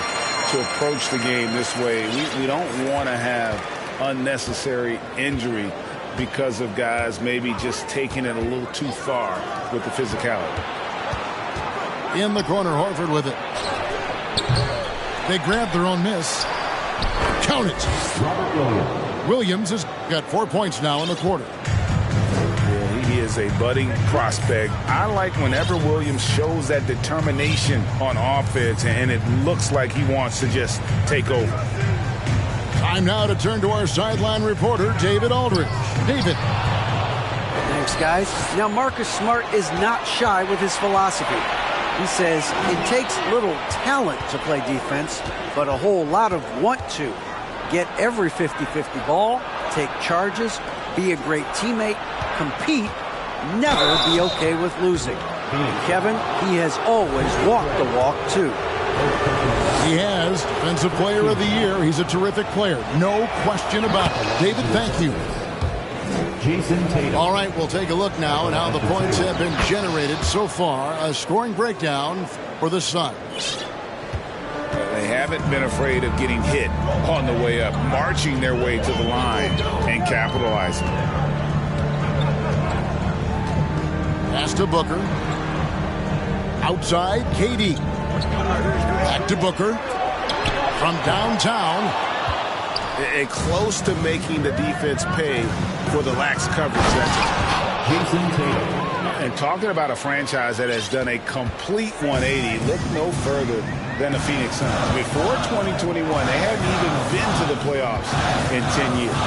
to approach the game this way. We don't want to have unnecessary injury because of guys maybe just taking it a little too far with the physicality. In the corner, Horford with it. They grab their own miss. Count it. Williams has got 4 points now in the quarter. Yeah, he is a budding prospect. I like whenever Williams shows that determination on offense and it looks like he wants to just take over. Time now to turn to our sideline reporter, David Aldridge. David. Thanks, guys. Now, Marcus Smart is not shy with his philosophy. He says it takes little talent to play defense, but a whole lot of want to. Get every 50-50 ball, take charges, be a great teammate, compete, never be okay with losing. And Kevin, he has always walked the walk, too. He has Defensive Player of the Year. He's a terrific player. No question about it. David, thank you. Jason Tatum. All right, we'll take a look now at how the points have been generated so far. A scoring breakdown for the Suns. They haven't been afraid of getting hit on the way up, marching their way to the line and capitalizing. Pass to Booker. Outside, KD. Back to Booker. From downtown. And close to making the defense pay for the lax coverage. Jason Tatum. And talking about a franchise that has done a complete 180, look no further than the Phoenix Suns. Before 2021, they hadn't even been to the playoffs in 10 years.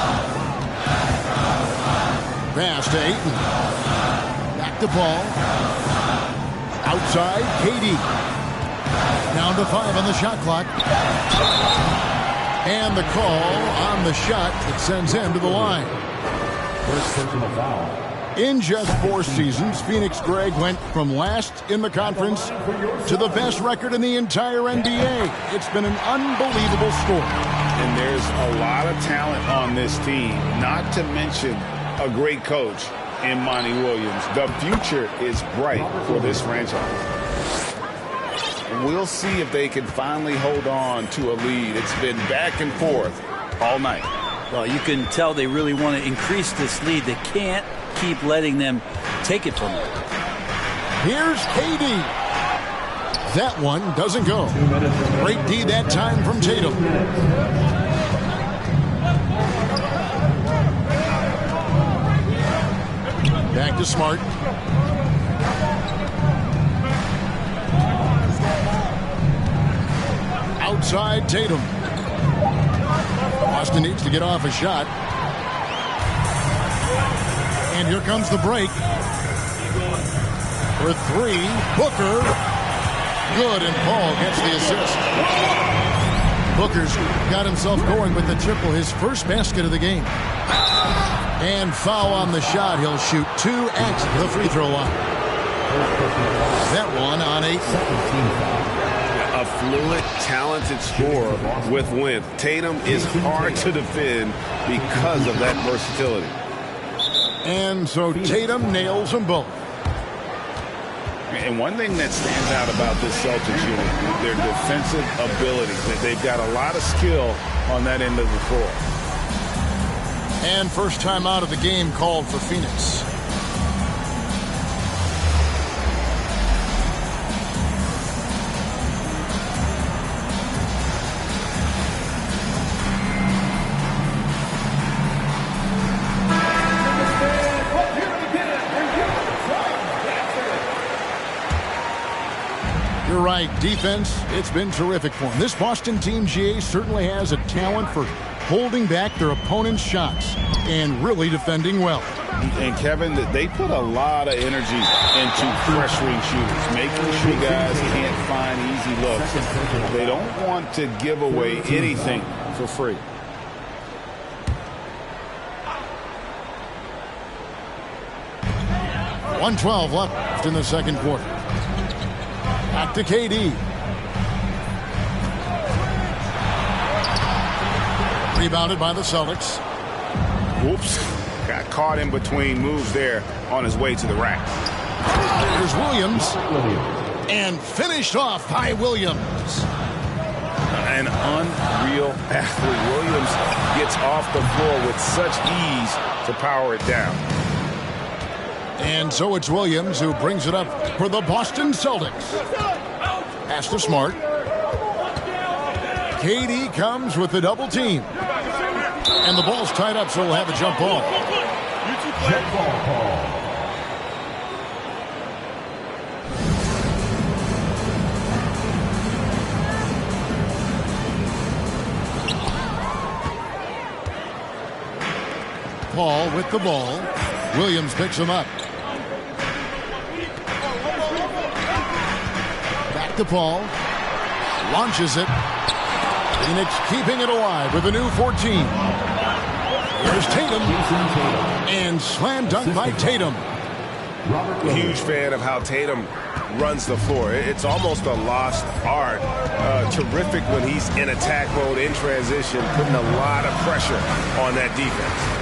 Pass to Ayton. Back to Paul. Outside, KD. Down to 5 on the shot clock. And the call on the shot that sends him to the line. First personal foul. In just 4 seasons, Phoenix, Greg, went from last in the conference to the best record in the entire NBA. It's been an unbelievable score. And there's a lot of talent on this team, not to mention a great coach in Monty Williams. The future is bright for this franchise. We'll see if they can finally hold on to a lead. It's been back and forth all night. Well, you can tell they really want to increase this lead. They can't keep letting them take it from them. Here's KD. That one doesn't go. Great D that time from Tatum. Back to Smart. Outside Tatum. Boston needs to get off a shot. And here comes the break. For 3, Booker. Good, and Paul gets the assist. Booker's got himself going with the triple, his first basket of the game. And foul on the shot. He'll shoot 2 at the free throw line. That one on 8. A fluid, talented scorer with length. Tatum is hard to defend because of that versatility. And so Tatum nails them both. And one thing that stands out about this Celtics unit, their defensive ability. They've got a lot of skill on that end of the floor. And first time out of the game called for Phoenix. You're right. Defense, it's been terrific for them. This Boston team, GA, certainly has a talent for holding back their opponent's shots and really defending well. And, Kevin, they put a lot of energy into pressuring shooters, making sure guys can't find easy looks. They don't want to give away anything for free. .112 left in the second quarter. Back to KD. Rebounded by the Celtics. Whoops. Got caught in between moves there on his way to the rack. Here's Williams. And finished off by Williams. An unreal athlete. Williams gets off the floor with such ease to power it down. And so it's Williams who brings it up for the Boston Celtics. Pass to Smart. KD comes with the double team. And the ball's tied up, so we'll have a jump ball. Jump ball call. Paul with the ball. Williams picks him up. Back to Paul. Launches it. Phoenix keeping it alive with a new 14. Here's Tatum. And slam dunk by Tatum. A huge fan of how Tatum runs the floor. It's almost a lost art. Terrific when he's in attack mode, in transition, putting a lot of pressure on that defense.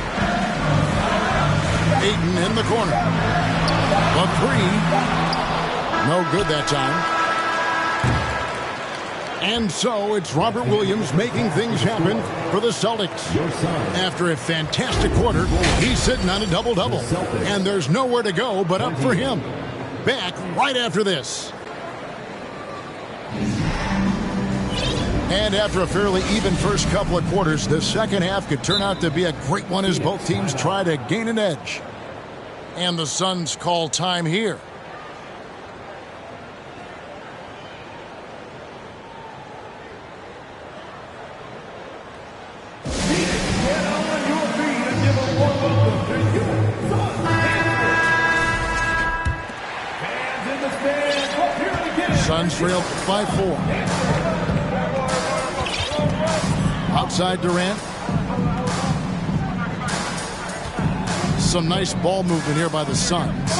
Ayton in the corner. A 3. No good that time. And so it's Robert Williams making things happen for the Celtics. After a fantastic quarter, he's sitting on a double-double. And there's nowhere to go but up for him. Back right after this. And after a fairly even first couple of quarters, the second half could turn out to be a great one as both teams try to gain an edge. And the Suns call time here. Suns trail 5-4. Outside Durant. Some nice ball movement here by the Suns.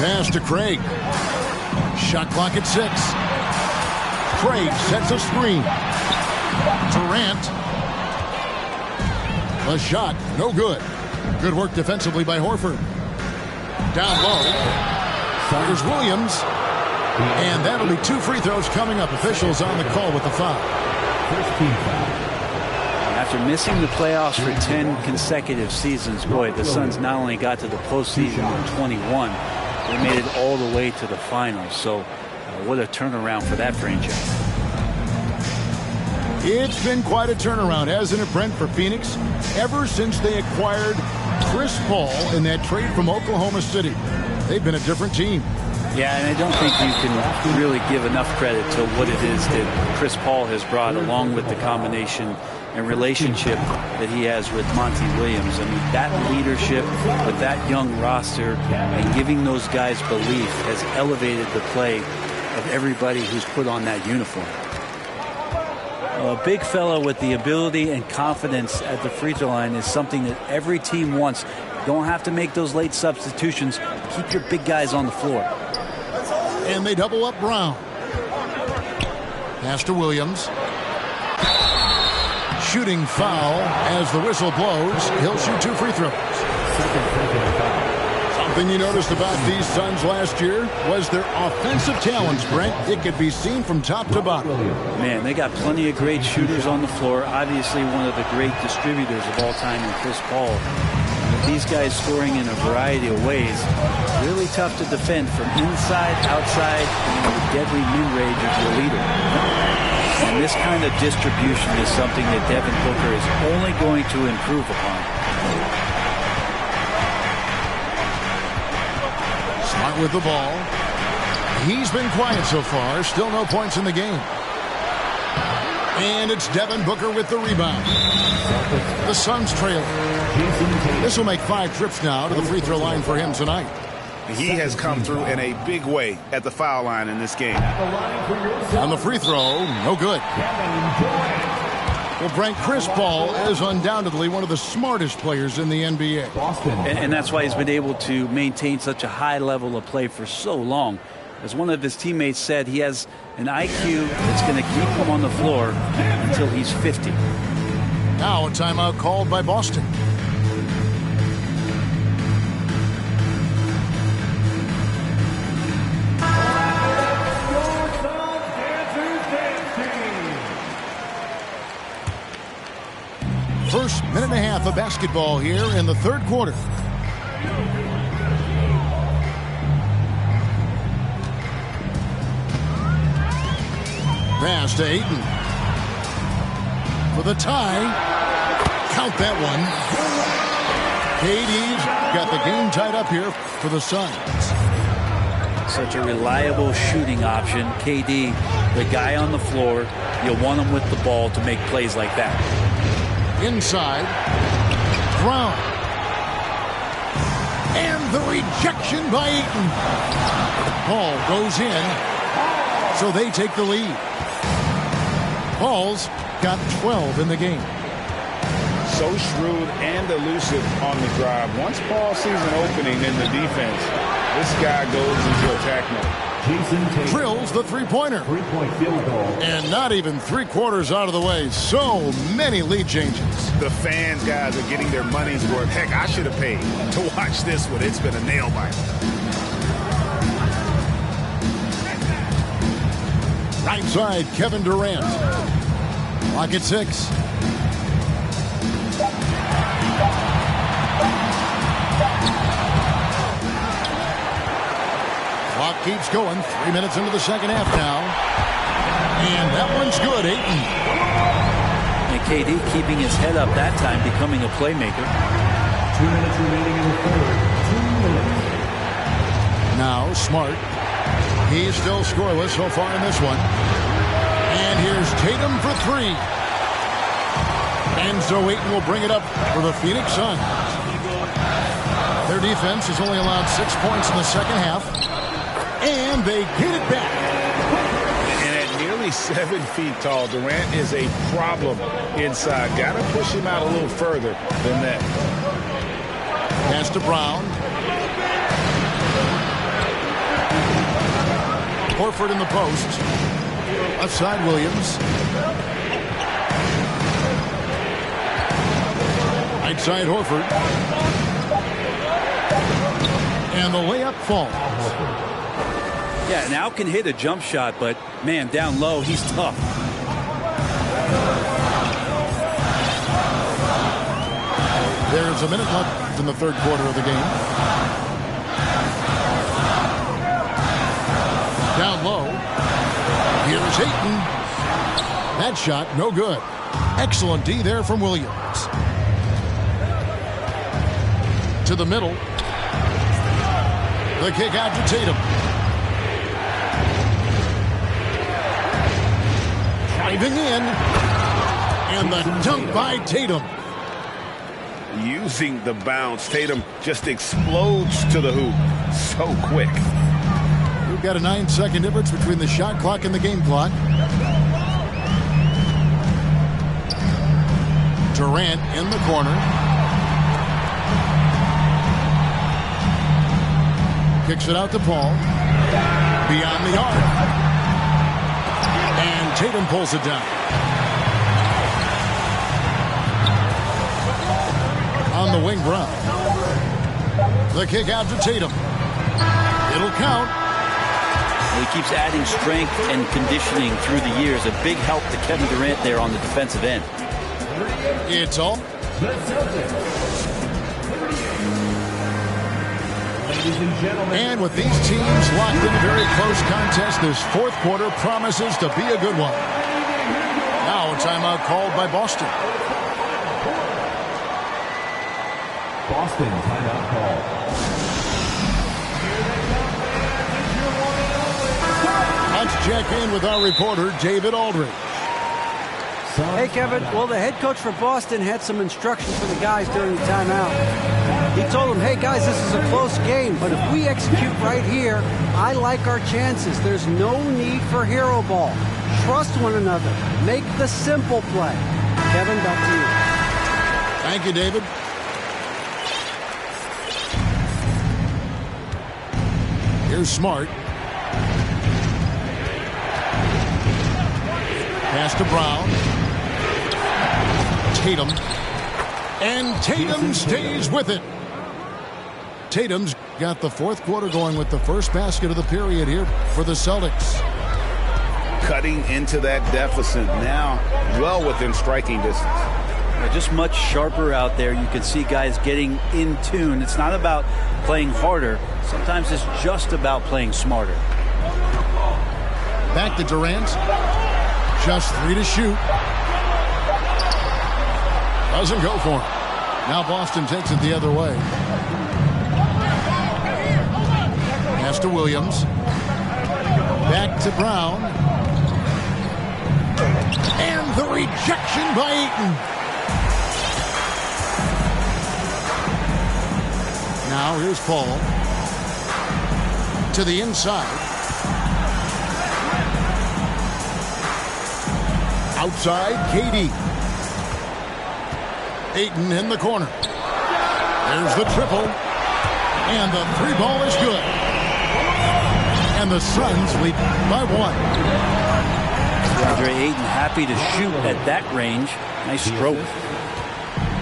Pass to Craig. Shot clock at 6. Craig sets a screen. Durant. A shot, no good. Good work defensively by Horford. Down low. Here's Williams. And that'll be 2 free throws coming up. Officials on the call with the foul. After missing the playoffs for 10 consecutive seasons, boy, the Suns not only got to the postseason in 21, they made it all the way to the finals. So what a turnaround for that franchise. It's been quite a turnaround, hasn't it, Brent, for Phoenix? Ever since they acquired Chris Paul in that trade from Oklahoma City, they've been a different team. Yeah, and I don't think you can really give enough credit to what it is that Chris Paul has brought, along with the combination and relationship that he has with Monty Williams. I mean, that leadership with that young roster and giving those guys belief has elevated the play of everybody who's put on that uniform. A big fella with the ability and confidence at the free throw line is something that every team wants. You don't have to make those late substitutions. Keep your big guys on the floor. And they double up Brown. Pass to Williams. Shooting foul as the whistle blows. He'll shoot 2 free throws. Something you noticed about these Suns last year was their offensive talents, Brent. It could be seen from top to bottom. Man, they got plenty of great shooters on the floor. Obviously, one of the great distributors of all time in Chris Paul. With these guys scoring in a variety of ways, really tough to defend from inside, outside, and the deadly mid-range of your leader. And this kind of distribution is something that Devin Booker is only going to improve upon. Smart with the ball. He's been quiet so far. Still no points in the game. And it's Devin Booker with the rebound. The Suns trailing. This will make 5 trips now to the free throw line for him tonight. He has come through in a big way at the foul line in this game. On the free throw, no good. Well, Brent, Chris Paul is undoubtedly one of the smartest players in the NBA. And that's why he's been able to maintain such a high level of play for so long. As one of his teammates said, he has an IQ that's going to keep him on the floor until he's 50. Now a timeout called by Boston. First minute and a half of basketball here in the third quarter. Pass to Ayton. For the tie. Count that one. KD's got the game tied up here for the Suns. Such a reliable shooting option. KD, the guy on the floor, you want him with the ball to make plays like that. Inside. Brown. And the rejection by Ayton. Paul goes in. So they take the lead. Paul's got 12 in the game. So shrewd and elusive on the drive. Once Paul sees an opening in the defense, this guy goes into attack mode. Drills the three-pointer. Three-point field goal. And not even 3/4 out of the way. So many lead changes. The fans, guys, are getting their money's worth. Heck, I should have paid to watch this one. It's been a nail-biter. Right side, Kevin Durant. Clock at 6. Clock keeps going. 3 minutes into the second half now. And that one's good, Ayton. And KD keeping his head up that time, becoming a playmaker. 2 minutes remaining in the third. 2 minutes. Now, Smart. He's still scoreless so far in this one. And here's Tatum for 3. And so Ayton will bring it up for the Phoenix Suns. Their defense has only allowed 6 points in the second half. And they get it back. And at nearly 7 feet tall, Durant is a problem inside. Got to push him out a little further than that. Pass to Brown. Horford in the post. Left side, Williams. Right side, Horford. And the layup falls. Yeah, now can hit a jump shot, but man, down low, he's tough. There's a minute left in the third quarter of the game. Down low. Here's Ayton. That shot, no good. Excellent D there from Williams. To the middle. The kick out to Tatum. Driving in. And the dunk by Tatum. Using the bounce, Tatum just explodes to the hoop so quick. We've got a 9-second difference between the shot clock and the game clock. Durant in the corner. Kicks it out to Paul. Beyond the arc. And Tatum pulls it down. On the wing, Brown. The kick out to Tatum. It'll count. He keeps adding strength and conditioning through the years. A big help to Kevin Durant there on the defensive end. It's all. And with these teams locked in a very close contest, this fourth quarter promises to be a good one. Now a timeout called by Boston. Boston timeout call. Let's check in with our reporter, David Aldridge. Hey, Kevin. Well, the head coach for Boston had some instructions for the guys during the timeout. He told them, hey, guys, this is a close game, but if we execute right here, I like our chances. There's no need for hero ball. Trust one another. Make the simple play. Kevin, back to you. Thank you, David. Here's Smart. Pass to Brown. Tatum. And Tatum stays with it. Tatum's got the fourth quarter going with the first basket of the period here for the Celtics. Cutting into that deficit now, well within striking distance. Yeah, just much sharper out there. You can see guys getting in tune. It's not about playing harder. Sometimes it's just about playing smarter. Back to Durant. Just 3 to shoot. Doesn't go for him. Now Boston takes it the other way. Pass to Williams. Back to Brown. And the rejection by Ayton. Now here's Paul. To the inside. Outside, KD. Ayton in the corner. There's the triple. And the three ball is good. And the Suns lead by 1. DeAndre Ayton happy to shoot at that range. Nice stroke.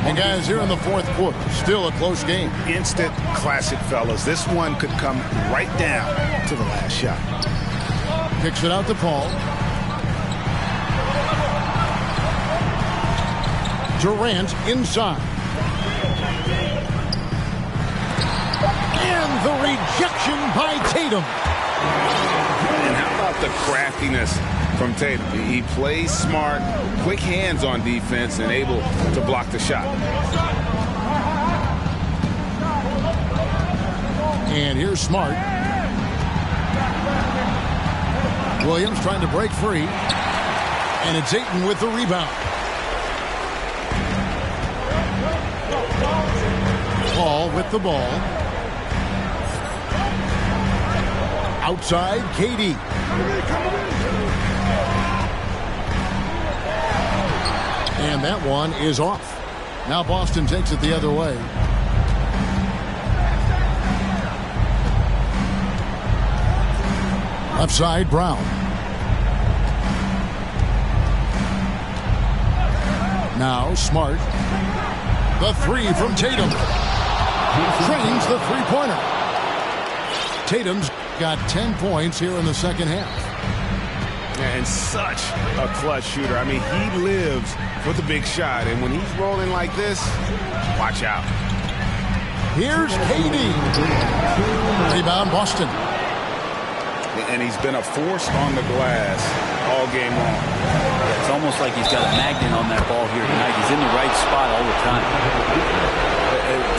And guys, here in the fourth quarter, still a close game. Instant classic, fellas. This one could come right down to the last shot. Kicks it out to Paul. Durant inside. And the rejection by Tatum. And how about the craftiness from Tatum? He plays smart, quick hands on defense, and able to block the shot. And here's Smart. Williams trying to break free. And it's Ayton with the rebound. Paul with the ball. Outside, KD. And that one is off. Now Boston takes it the other way. Left side, Brown. Now Smart. The three from Tatum. Trains the three-pointer. Tatum's got 10 points here in the second half. And such a clutch shooter. I mean, he lives for the big shot. And when he's rolling like this, watch out. Here's KD. Rebound, Boston. And he's been a force on the glass all game long. It's almost like he's got a magnet on that ball here tonight. He's in the right spot all the time.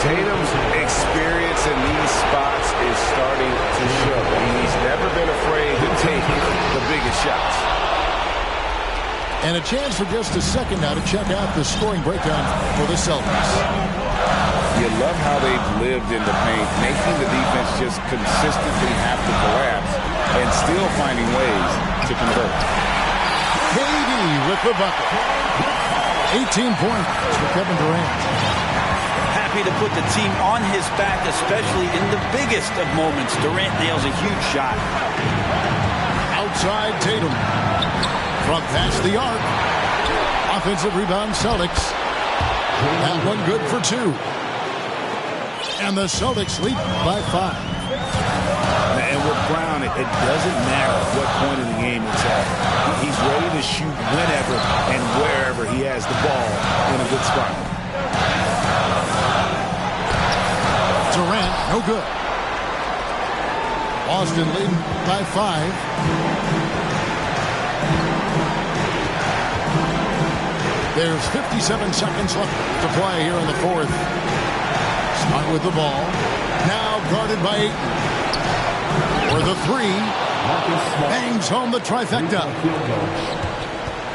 Tatum's experience in these spots is starting to show. He's never been afraid to take the biggest shots. And a chance for just a second now to check out the scoring breakdown for the Celtics. You love how they've lived in the paint, making the defense just consistently have to collapse and still finding ways to convert. KD with the bucket. 18 points for Kevin Durant. Happy to put the team on his back, especially in the biggest of moments. Durant nails a huge shot. Outside Tatum. From past the arc. Offensive rebound Celtics. That one good for 2. And the Celtics lead by 5. And with Brown, it doesn't matter what point in the game it's at. He's ready to shoot whenever and wherever he has the ball in a good spot. Durant, no good. Boston leading by 5. There's 57 seconds left to play here in the fourth. Smart with the ball. Now guarded by Ayton. For the three. Bangs home the trifecta.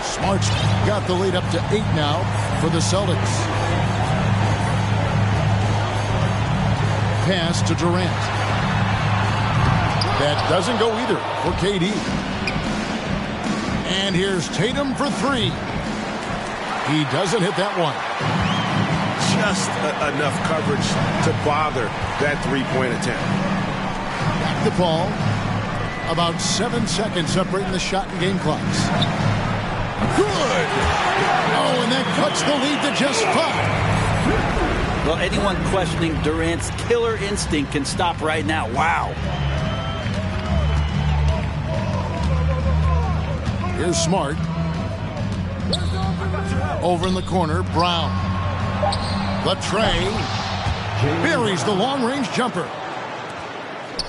Smart's got the lead up to 8 now for the Celtics. Pass to Durant. That doesn't go either for KD. And here's Tatum for 3. He doesn't hit that one. Just enough coverage to bother that three-point attempt. Back the ball. About 7 seconds separating the shot and game clocks. Good! Oh, and that cuts the lead to just 5. Well, anyone questioning Durant's killer instinct can stop right now. Wow. Here's Smart. Over in the corner, Brown. The tray. Buries the long-range jumper.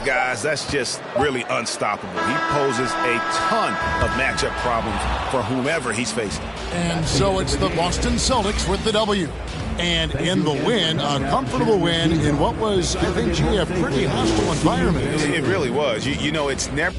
Guys, that's just really unstoppable. He poses a ton of matchup problems for whomever he's facing. And so it's the Boston Celtics with the W. And in the win, a comfortable win in what was, I think, a pretty hostile environment. It really was. You know, it's never...